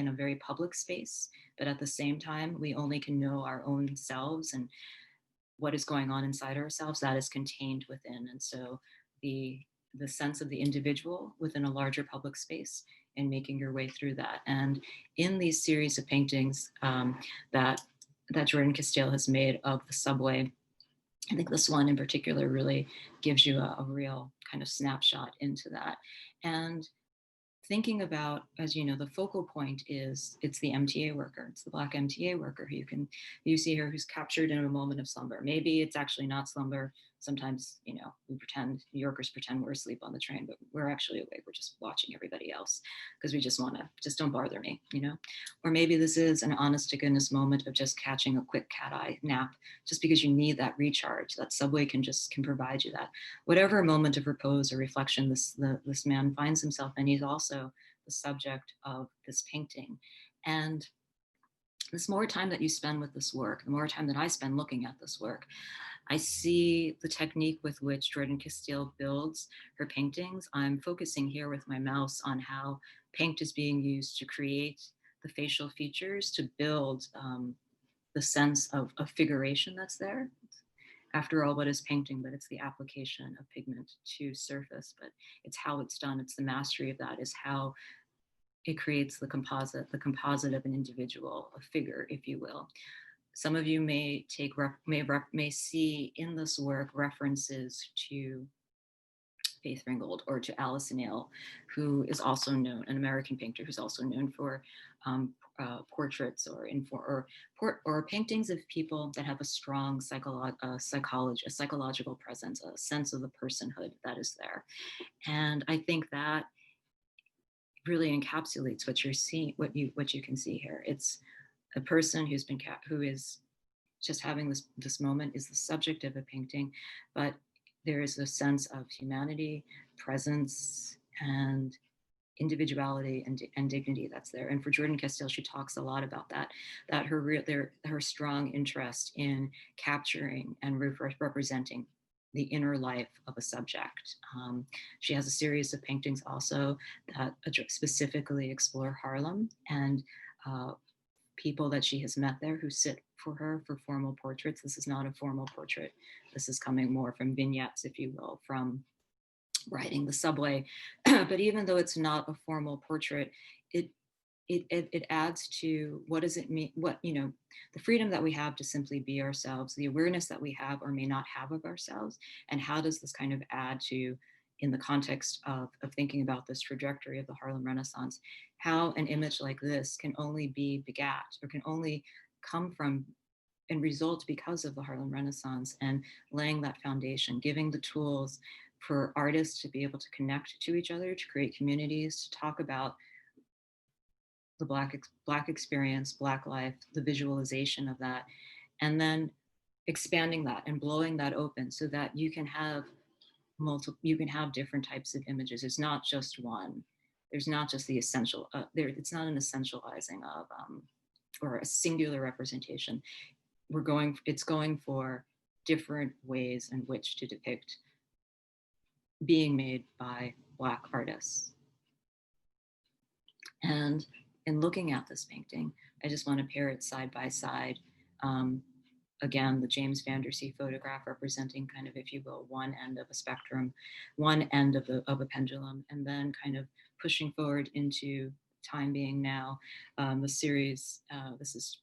a very public space. But at the same time, we only can know our own selves and what is going on inside ourselves that is contained within. And so the sense of the individual within a larger public space and making your way through that. And in these series of paintings that Jordan Castille has made of the subway, I think this one in particular really gives you a real kind of snapshot into that. And thinking about, as you know, the focal point it's the MTA worker. It's the Black MTA worker who you see here, who's captured in a moment of slumber. Maybe it's actually not slumber. Sometimes, New Yorkers pretend we're asleep on the train, but we're actually awake. We're just watching everybody else because we just don't bother me, Or maybe this is an honest to goodness moment of just catching a quick cat eye nap, just because you need that recharge. That subway can provide you that. Whatever moment of repose or reflection this man finds himself in, he's also the subject of this painting. And this more time that you spend with this work, the more time that I spend looking at this work, I see the technique with which Jordan Castille builds her paintings. I'm focusing here with my mouse on how paint is being used to create the facial features, to build the sense of figuration that's there. After all, what is painting? But it's the application of pigment to surface, but it's how it's done. It's the mastery of that, is how it creates the composite of an individual, a figure, if you will. Some of you may see in this work references to Faith Ringgold or to Alice Neel, who is also known, an American painter who's also known for portraits or paintings of people that have a strong psychological presence, a sense of the personhood that is there. And I think that really encapsulates what you're seeing, what you can see here. It's a person who is just having this moment, is the subject of a painting, but there is a sense of humanity, presence, and individuality and dignity that's there. And for Jordan Castille, she talks a lot about that her strong interest in capturing and representing the inner life of a subject. She has a series of paintings also that specifically explore Harlem and people that she has met there who sit for her for formal portraits. This is not a formal portrait. This is coming more from vignettes, if you will, from riding the subway. But even though it's not a formal portrait, it adds to what does it mean, what, the freedom that we have to simply be ourselves, the awareness that we have or may not have of ourselves, and how does this kind of add to, in the context of thinking about this trajectory of the Harlem Renaissance, how an image like this can only be begat or can only come from and result because of the Harlem Renaissance, and laying that foundation, giving the tools for artists to be able to connect to each other, to create communities, to talk about the Black experience, Black life, the visualization of that, and then expanding that and blowing that open so that you can have different types of images. It's not just one. There's not just the essential. It's not an essentializing of or a singular representation. It's going for different ways in which to depict being made by Black artists. And in looking at this painting, I just want to pair it side by side. Again, the James Van Der See photograph representing kind of, if you will, one end of a spectrum, one end of a pendulum, and then kind of pushing forward into time being now. The series, this is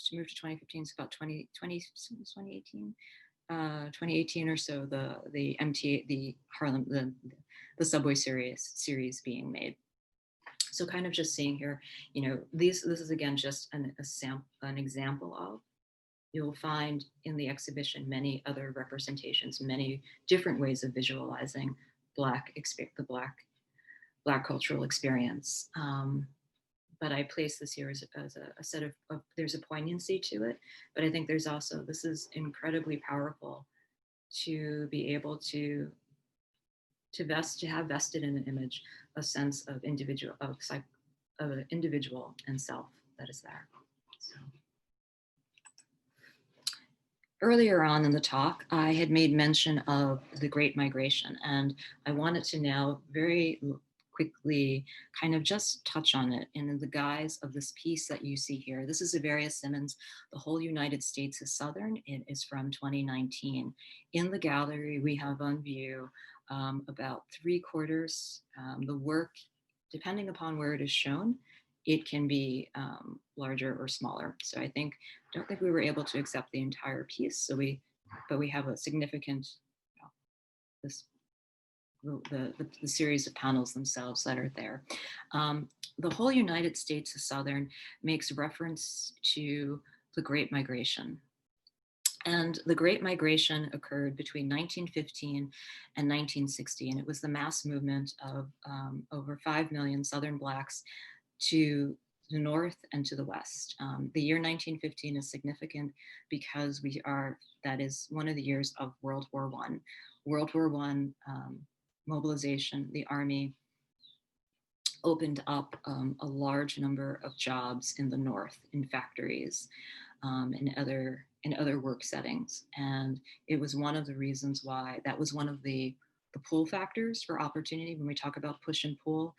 to move to 2015, it's about 2018. 2018 or so, the MTA, the Harlem, the subway series being made. So kind of just seeing here, this is again just an example of. You'll find in the exhibition many other representations, many different ways of visualizing the Black cultural experience. But I place this here as a set of, there's a poignancy to it, but I think there's also, this is incredibly powerful to be able to have vested in an image a sense of individual and self that is there. So. Earlier on in the talk, I had made mention of the Great Migration, and I wanted to now very quickly kind of just touch on it in the guise of this piece that you see here. This is Avaria Simmons, The Whole United States is Southern. It is from 2019. In the gallery, we have on view about 3/4. The work, depending upon where it is shown, it can be larger or smaller. So I don't think we were able to accept the entire piece. But we have a significant, the series of panels themselves that are there. The Whole United States is Southern makes reference to the Great Migration. And the Great Migration occurred between 1915 and 1960, and it was the mass movement of over 5 million Southern Blacks to the north and to the west. The year 1915 is significant because that is one of the years of World War I. World War I mobilization, the army opened up a large number of jobs in the north, in factories, in other work settings. And it was one of the reasons why, that was one of the pull factors for opportunity. When we talk about push and pull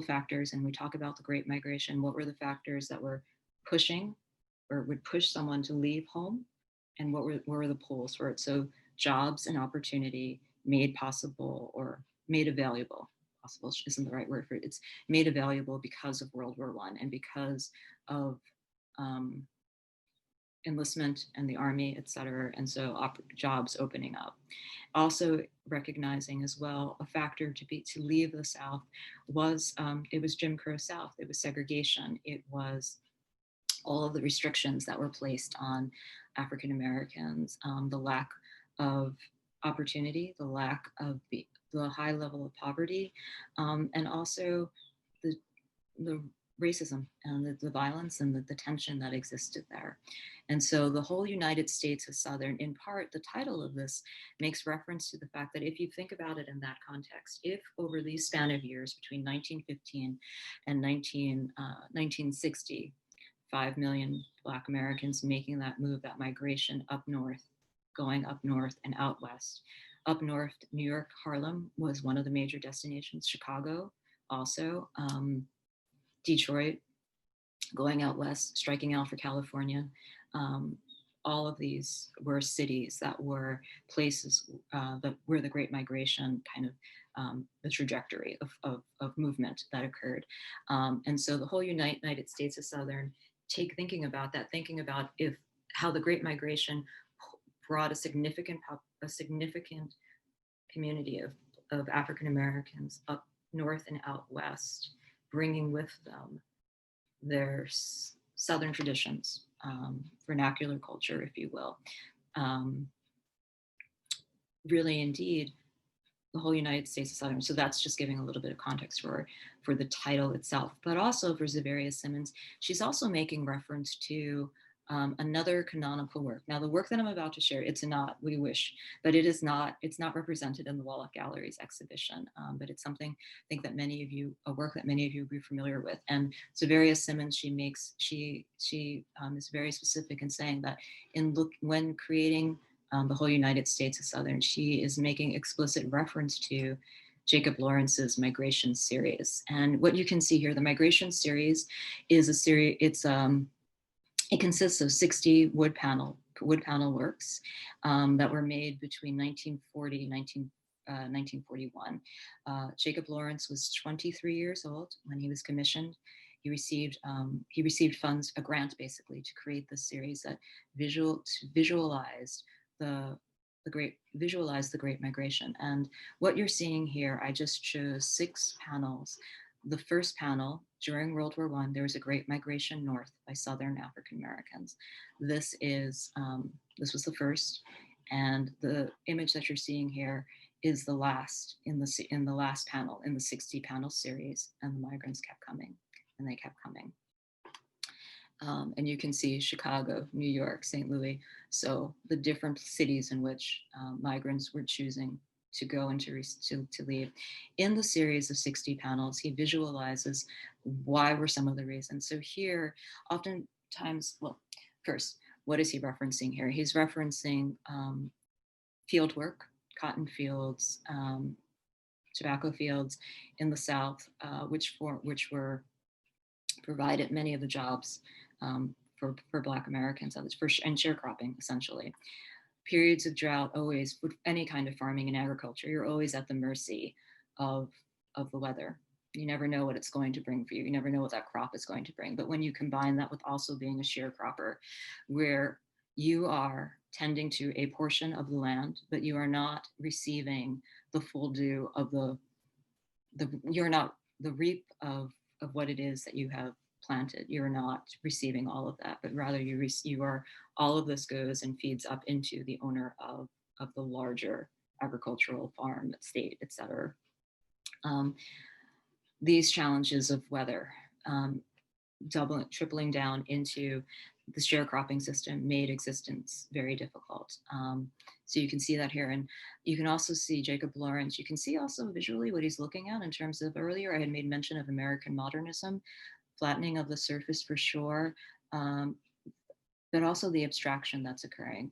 factors, and we talk about the Great Migration, what were the factors that were pushing or would push someone to leave home? And what were the pulls for it? So jobs and opportunity made possible or made available. Possible isn't the right word for it. It's made available because of World War I and because of enlistment and the army, et cetera. And so jobs opening up. Also recognizing as well a factor to leave the South was, it was Jim Crow South. It was segregation. It was all of the restrictions that were placed on African Americans, the lack of opportunity, the lack of the high level of poverty, and also the racism and the violence and the tension that existed there. And so the whole United States of Southern, in part, the title of this makes reference to the fact that if you think about it in that context, if over the span of years between 1915 and 1960, 5 million Black Americans making that move, that migration up north, going up north and out west. Up north, New York, Harlem was one of the major destinations, Chicago also, Detroit, going out west, striking out for California. All of these were cities that were places that were the Great Migration kind of the trajectory of movement that occurred. And so the whole United States of Southern, thinking about that, thinking about how the Great Migration brought a significant community of African Americans up north and out west, bringing with them their Southern traditions, vernacular culture, if you will. Really, indeed, the whole United States of Southern. So that's just giving a little bit of context for the title itself, but also for Zeveria Simmons. She's also making reference to another canonical work. Now, the work that I'm about to share, it's not, we wish, but it's not represented in the Wallach Gallery's exhibition, but it's something I think that a work that many of you will be familiar with. And Zeveria Simmons, she is very specific in saying that when creating the whole United States of Southern, she is making explicit reference to Jacob Lawrence's Migration series. And what you can see here, the Migration series is a series, it consists of 60 wood panel works that were made between 1940 and 1941. Jacob Lawrence was 23 years old when he was commissioned. He received funds, a grant basically, to create this series that visualized the Great Migration. And what you're seeing here, I just chose 6 panels. The first panel, during World War I, there was a Great Migration north by Southern African Americans. This was the first, and the image that you're seeing here is the last in the last panel in the 60 panel series, and the migrants kept coming, and they kept coming. And you can see Chicago, New York, St. Louis. So the different cities in which migrants were choosing to go and to leave. In the series of 60 panels, he visualizes why were some of the reasons. So here, oftentimes, well, first, what is he referencing here? He's referencing field work, cotton fields, tobacco fields in the South, which were provided many of the jobs for Black Americans, and sharecropping, essentially. Periods of drought, always, with any kind of farming and agriculture, you're always at the mercy of the weather. You never know what it's going to bring for you. You never know what that crop is going to bring. But when you combine that with also being a sharecropper, where you are tending to a portion of the land, but you are not receiving the full due of you're not the reap of what it is that you have planted. You're not receiving all of that, but rather you are, all of this goes and feeds up into the owner of the larger agricultural farm, state, et cetera. These challenges of weather, tripling down into the sharecropping system, made existence very difficult. So you can see that here. And you can also see Jacob Lawrence. You can see also visually what he's looking at in terms of, earlier I had made mention of American modernism, flattening of the surface for sure, but also the abstraction that's occurring.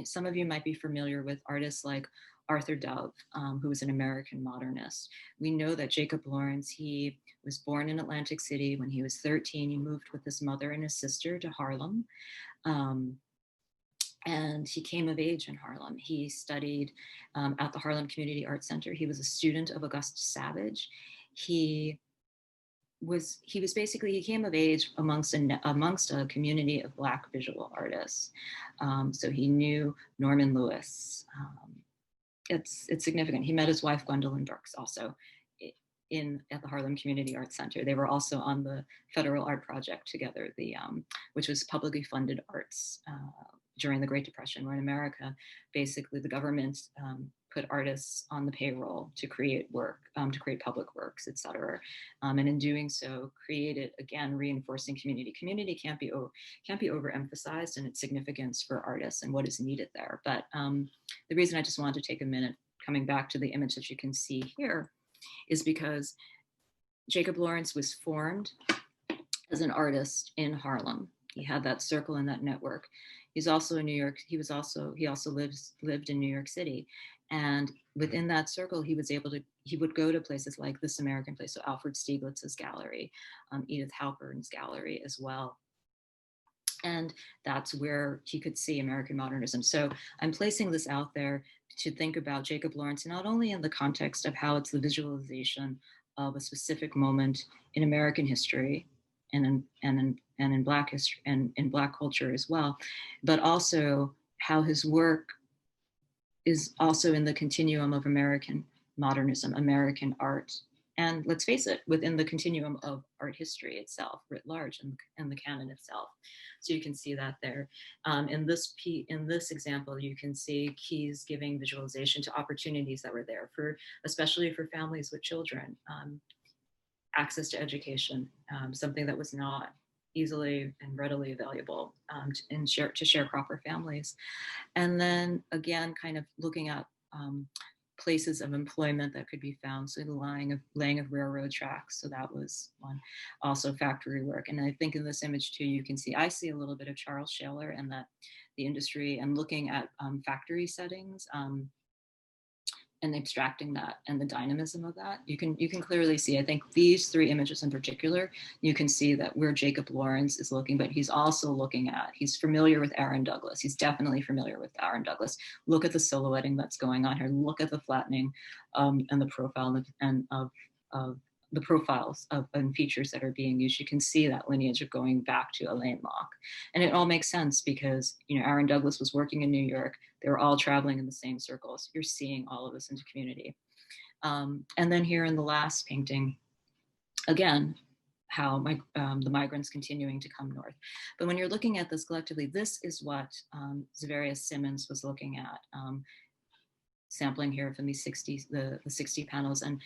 Some of you might be familiar with artists like Arthur Dove, who was an American modernist. We know that Jacob Lawrence, he was born in Atlantic City. When he was 13, he moved with his mother and his sister to Harlem. And he came of age in Harlem. He studied at the Harlem Community Arts Center. He was a student of Augusta Savage. He came of age amongst a community of Black visual artists. So he knew Norman Lewis. It's significant. He met his wife, Gwendolyn Brooks, also at the Harlem Community Arts Center. They were also on the Federal Art Project together, which was publicly funded arts during the Great Depression, where in America, basically the government put artists on the payroll to create work, to create public works, et cetera. And in doing so, created, again, reinforcing community. Community can't be overemphasized in its significance for artists and what is needed there. But the reason I just wanted to take a minute, coming back to the image that you can see here, is because Jacob Lawrence was formed as an artist in Harlem. He had that circle and that network. He's also in New York. He also lived in New York City. And within that circle, he would go to places like This American Place, so Alfred Stieglitz's gallery, Edith Halpern's gallery as well. And that's where he could see American modernism. So I'm placing this out there to think about Jacob Lawrence, not only in the context of how it's the visualization of a specific moment in American history and in Black history and in Black culture as well, but also how his work is also in the continuum of American modernism, American art, and let's face it, within the continuum of art history itself, writ large, and the canon itself. So you can see that there. In this example, you can see Keyes giving visualization to opportunities that were there especially for families with children, access to education, something that was not easily and readily available to sharecropper families. And then again, kind of looking at places of employment that could be found. So the laying of railroad tracks. So that was one. Also factory work. And I think in this image too, you can see, I see a little bit of Charles Shaler and the industry and looking at factory settings and abstracting that and the dynamism of that. You can clearly see, I think these three images in particular, you can see that where Jacob Lawrence is looking, but he's also he's familiar with Aaron Douglas. He's definitely familiar with Aaron Douglas. Look at the silhouetting that's going on here. Look at the flattening and the profile of the profiles and features that are being used. You can see that lineage of going back to Elaine Locke. And it all makes sense because, Aaron Douglas was working in New York. They were all traveling in the same circles. You're seeing all of this into community. And then here in the last painting, again, how the migrants continuing to come north. But when you're looking at this collectively, this is what Zavarius Simmons was looking at. Sampling here from these 60 panels, and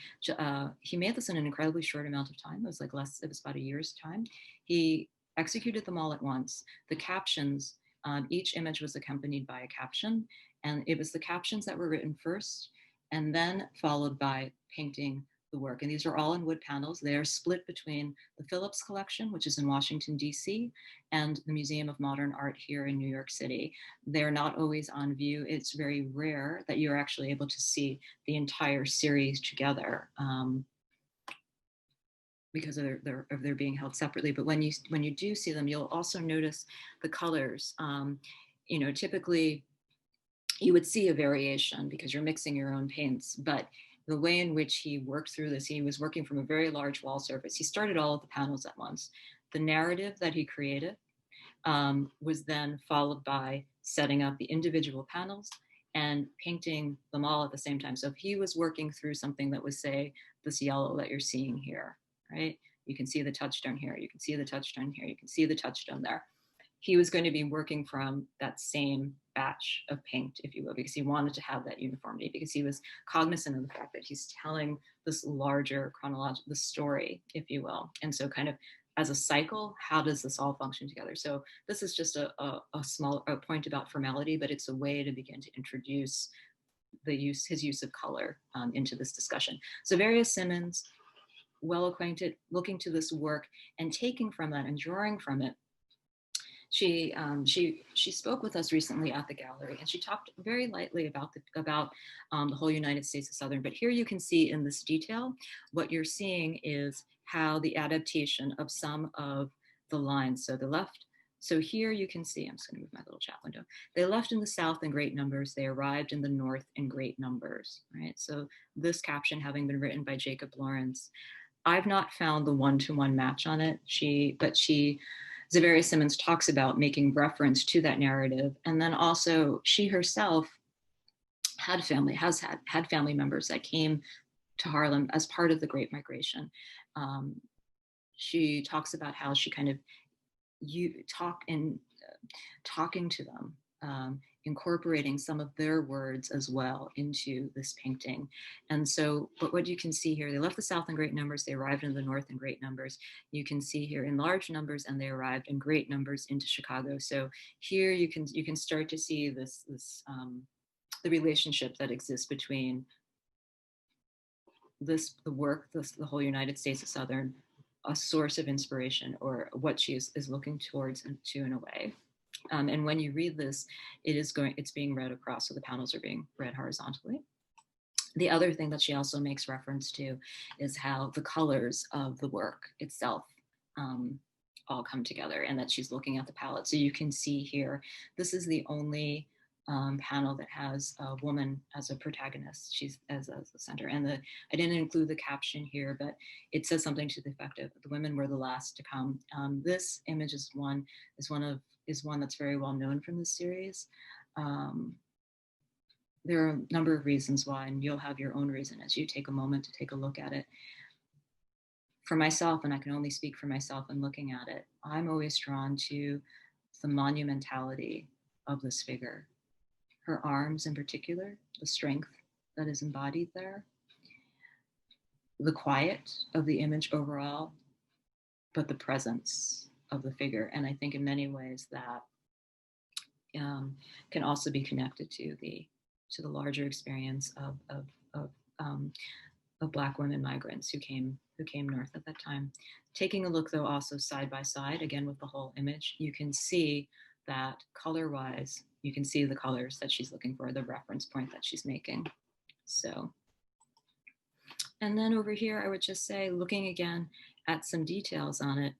he made this in an incredibly short amount of time. It was it was about a year's time. He executed them all at once. The captions, each image was accompanied by a caption, and it was the captions that were written first, and then followed by painting the work. And these are all in wood panels. They are split between the Phillips Collection, which is in Washington, D.C., and the Museum of Modern Art here in New York City. They're not always on view. It's very rare that you're actually able to see the entire series together because of their being held separately. But when you do see them, you'll also notice the colors. Typically you would see a variation because you're mixing your own paints, but the way in which he worked through this, he was working from a very large wall surface. He started all of the panels at once. The narrative that he created was then followed by setting up the individual panels and painting them all at the same time. So if he was working through something that was, say, this yellow that you're seeing here, right? You can see the touchstone here, you can see the touchstone here, you can see the touchstone there. He was going to be working from that same batch of paint, if you will, because he wanted to have that uniformity, because he was cognizant of the fact that he's telling this larger chronological story, if you will. And so kind of as a cycle, how does this all function together? So this is just a small point about formality, but it's a way to begin to introduce his use of color into this discussion. So Zavarius Simmons, well acquainted, looking to this work and taking from that and drawing from it. She spoke with us recently at the gallery, and she talked very lightly about the whole United States of Southern. But here you can see in this detail, what you're seeing is how the adaptation of some of the lines. So the left. So here you can see, I'm just going to move my little chat window. They left in the South in great numbers. They arrived in the North in great numbers, right? So this caption having been written by Jacob Lawrence, I've not found the one-to-one match on it. Zavarius Simmons talks about making reference to that narrative. And then also she herself had family members that came to Harlem as part of the Great Migration. She talks about how she kind of talking to them incorporating some of their words as well into this painting. And so, but what you can see here, they left the South in great numbers, they arrived in the North in great numbers. You can see here in large numbers, and they arrived in great numbers into Chicago. So here you can start to see the relationship that exists between the work, the whole United States of Southern, a source of inspiration, or what she is looking towards and to in a way. And when you read this, it's being read across, so the panels are being read horizontally. The other thing that she also makes reference to is how the colors of the work itself all come together, and that she's looking at the palette. So you can see here, this is the only panel that has a woman as a protagonist. She's as the center. And I didn't include the caption here, but it says something to the effect of the women were the last to come. This image is one that's very well known from this series. There are a number of reasons why, and you'll have your own reason as you take a moment to take a look at it. For myself, and I can only speak for myself in looking at it, I'm always drawn to the monumentality of this figure. Her arms in particular, the strength that is embodied there, the quiet of the image overall, but the presence of the figure. And I think in many ways that can also be connected to the larger experience of Black women migrants who came north at that time. Taking a look though also side by side, again with the whole image, you can see that color-wise, you can see the colors that she's looking for, the reference point that she's making. So, and then over here, I would just say, looking again at some details on it,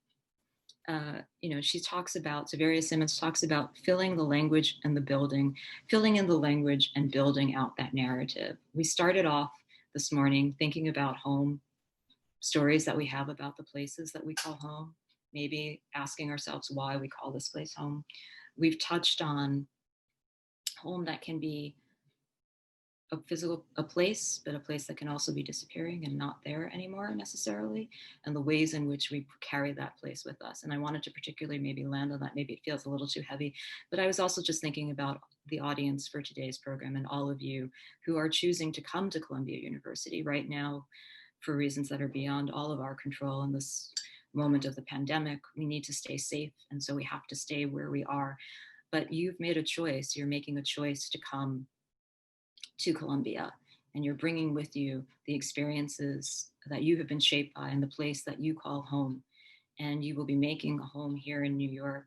she talks about, Severia Simmons talks about filling the language and the building, filling in the language and building out that narrative. We started off this morning thinking about home, stories that we have about the places that we call home, maybe asking ourselves why we call this place home. We've touched on home that can be a place, but a place that can also be disappearing and not there anymore necessarily, and the ways in which we carry that place with us. And I wanted to particularly maybe land on that. Maybe it feels a little too heavy, but I was also just thinking about the audience for today's program and all of you who are choosing to come to Columbia University right now for reasons that are beyond all of our control in this moment of the pandemic. We need to stay safe, and so we have to stay where we are. But you've made a choice. You're making a choice to come to Columbia, and you're bringing with you the experiences that you have been shaped by and the place that you call home. And you will be making a home here in New York.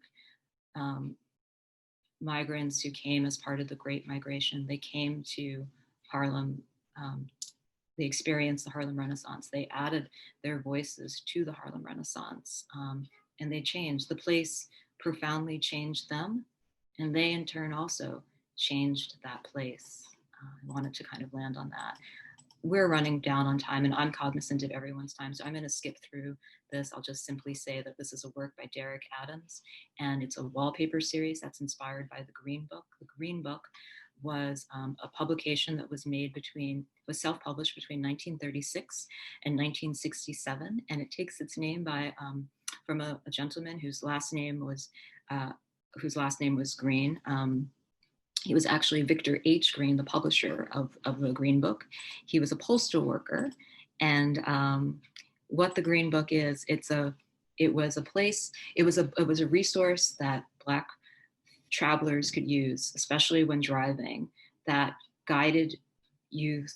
Migrants who came as part of the Great Migration, they came to Harlem. They experienced the Harlem Renaissance. They added their voices to the Harlem Renaissance, and they changed. The place profoundly changed them, and they in turn also changed that place. I wanted to kind of land on that. We're running down on time, and I'm cognizant of everyone's time, so I'm going to skip through this. I'll just simply say that this is a work by Derrick Adams, and it's a wallpaper series that's inspired by the Green Book. The Green Book was a publication that was self-published between 1936 and 1967, and it takes its name from a gentleman whose last name was Green. He was actually Victor H. Green, the publisher of the Green Book. He was a postal worker, and what the Green Book is, it was a resource that Black travelers could use, especially when driving, that guided you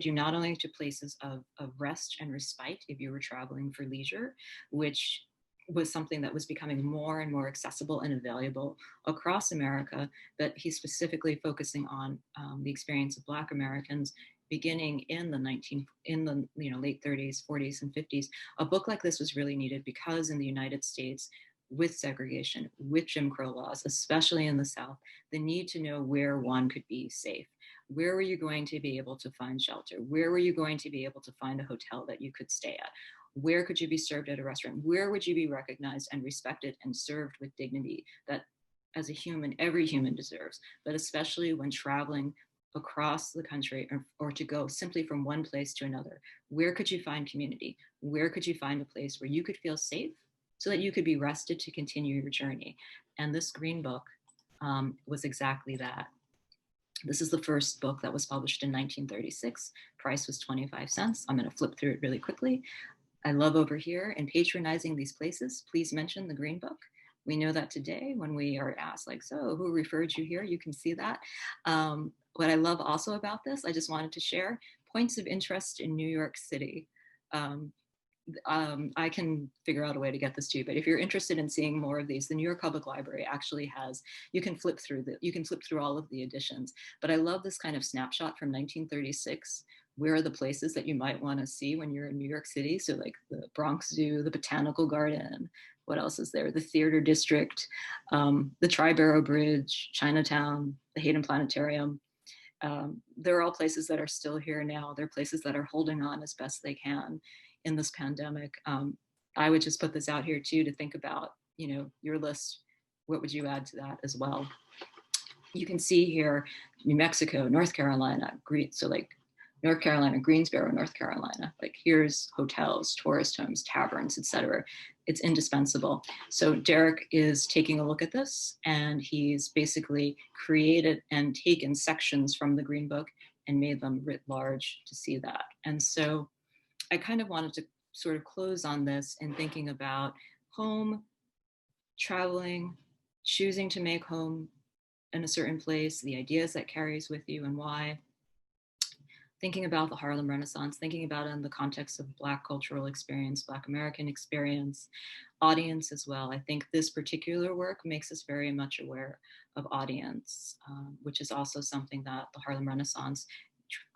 not only to places of rest and respite if you were traveling for leisure, which was something that was becoming more and more accessible and available across America, but he's specifically focusing on the experience of Black Americans beginning in the late 30s, 40s, and 50s. A book like this was really needed because in the United States, with segregation, with Jim Crow laws, especially in the South, the need to know where one could be safe. Where were you going to be able to find shelter? Where were you going to be able to find a hotel that you could stay at? Where could you be served at a restaurant? Where would you be recognized and respected and served with dignity that as a human, every human deserves, but especially when traveling across the country or to go simply from one place to another? Where could you find community? Where could you find a place where you could feel safe so that you could be rested to continue your journey? And this Green Book was exactly that. This is the first book that was published in 1936. Price was 25 cents. I'm going to flip through it really quickly. I love over here in patronizing these places, please mention the Green Book. We know that today when we are asked like, so who referred you here? You can see that. What I love also about this, I just wanted to share points of interest in New York City. I can figure out a way to get this to you, but if you're interested in seeing more of these, the New York Public Library actually has, you can flip through all of the editions, but I love this kind of snapshot from 1936. Where are the places that you might want to see when you're in New York City? So like the Bronx Zoo, the Botanical Garden, what else is there? The Theater District, the Triborough Bridge, Chinatown, the Hayden Planetarium. They're all places that are still here now. They're places that are holding on as best they can in this pandemic. I would just put this out here too, to think about, your list. What would you add to that as well? You can see here, New Mexico, North Carolina, so like North Carolina, Greensboro, North Carolina, like here's hotels, tourist homes, taverns, etc. It's indispensable. So Derrick is taking a look at this, and he's basically created and taken sections from the Green Book and made them writ large to see that. And so I kind of wanted to sort of close on this in thinking about home, traveling, choosing to make home in a certain place, the ideas that carries with you and why. Thinking about the Harlem Renaissance, thinking about it in the context of Black cultural experience, Black American experience, audience as well. I think this particular work makes us very much aware of audience, which is also something that the Harlem Renaissance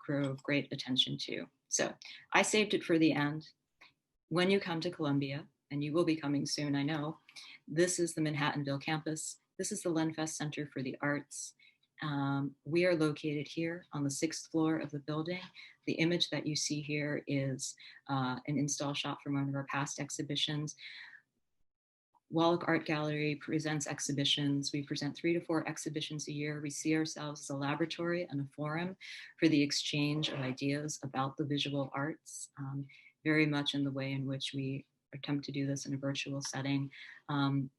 drove great attention to. So I saved it for the end. When you come to Columbia, and you will be coming soon, I know, this is the Manhattanville campus. This is the Lenfest Center for the Arts. We are located here on the 6th floor of the building. The image that you see here is an install shot from one of our past exhibitions. Wallach Art Gallery presents exhibitions. We present 3 to 4 exhibitions a year. We see ourselves as a laboratory and a forum for the exchange of ideas about the visual arts, very much in the way in which we attempt to do this in a virtual setting.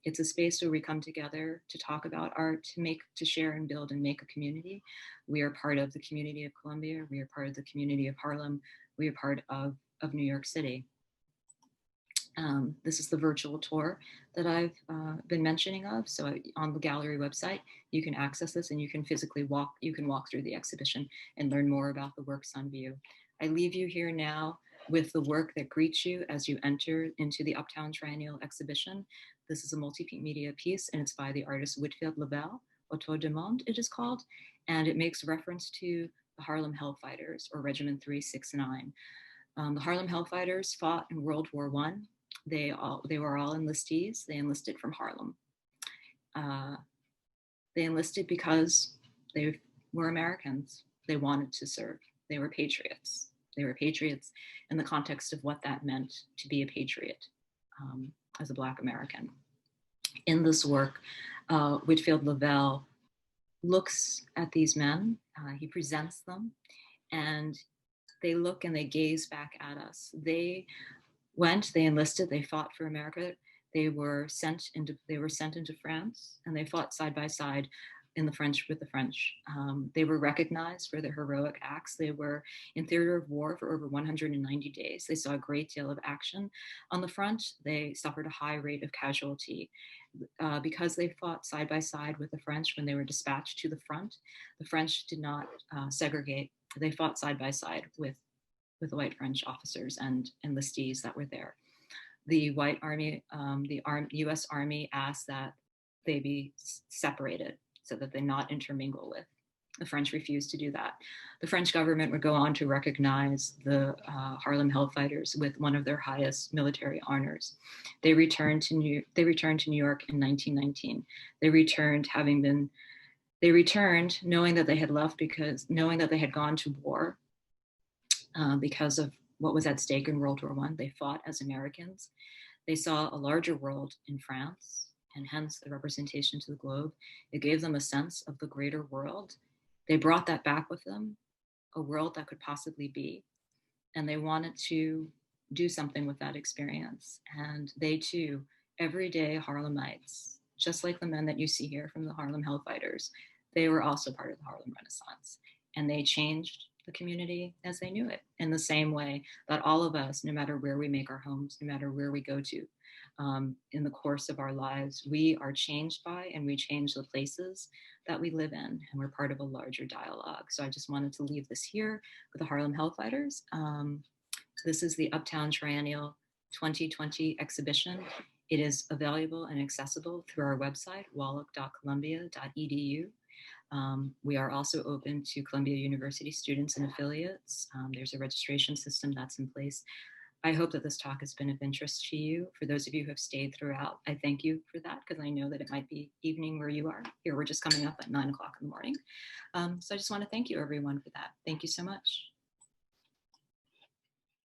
It's a space where we come together to talk about art, to share and build and make a community. We are part of the community of Columbia. We are part of the community of Harlem. We are part of New York City. This is the virtual tour that I've been mentioning of. So on the gallery website, you can access this and you can physically walk through the exhibition and learn more about the works on view. I leave you here now with the work that greets you as you enter into the Uptown Triennial exhibition. This is a multimedia piece, and it's by the artist Whitfield Lavelle, Autour du Monde it is called, and it makes reference to the Harlem Hellfighters, or Regiment 369. The Harlem Hellfighters fought in World War I. They were all enlistees. They enlisted from Harlem. They enlisted because they were Americans. They wanted to serve. They were patriots. They were patriots in the context of what that meant to be a patriot as a Black American. In this work, Whitfield Lavelle looks at these men, he presents them, and they look and they gaze back at us. They enlisted, they fought for America. They were sent into France, and they fought side by side with the French. They were recognized for their heroic acts. They were in theater of war for over 190 days. They saw a great deal of action. On the front, they suffered a high rate of casualty. Because they fought side by side with the French when they were dispatched to the front, the French did not segregate. They fought side by side with the white French officers and enlistees that were there. The white army, US Army asked that they be separated so that they not intermingle with. The French refused to do that. The French government would go on to recognize the Harlem Hellfighters with one of their highest military honors. They returned to New York in 1919. They returned knowing that they had left knowing that they had gone to war because of what was at stake in World War I. They fought as Americans. They saw a larger world in France, and hence the representation to the globe. It gave them a sense of the greater world. They brought that back with them, a world that could possibly be, and they wanted to do something with that experience. And they too, everyday Harlemites, just like the men that you see here from the Harlem Hellfighters, they were also part of the Harlem Renaissance. And they changed the community as they knew it, in the same way that all of us, no matter where we make our homes, no matter where we go to, in the course of our lives, we are changed by and we change the places that we live in, and we're part of a larger dialogue. So I just wanted to leave this here with the Harlem Hellfighters. This is the Uptown Triennial 2020 exhibition. It is available and accessible through our website, wallach.columbia.edu. We are also open to Columbia University students and affiliates. There's a registration system that's in place. I hope that this talk has been of interest to you. For those of you who have stayed throughout, I thank you for that, because I know that it might be evening where you are. Here, we're just coming up at 9 o'clock in the morning. So I just want to thank you, everyone, for that. Thank you so much.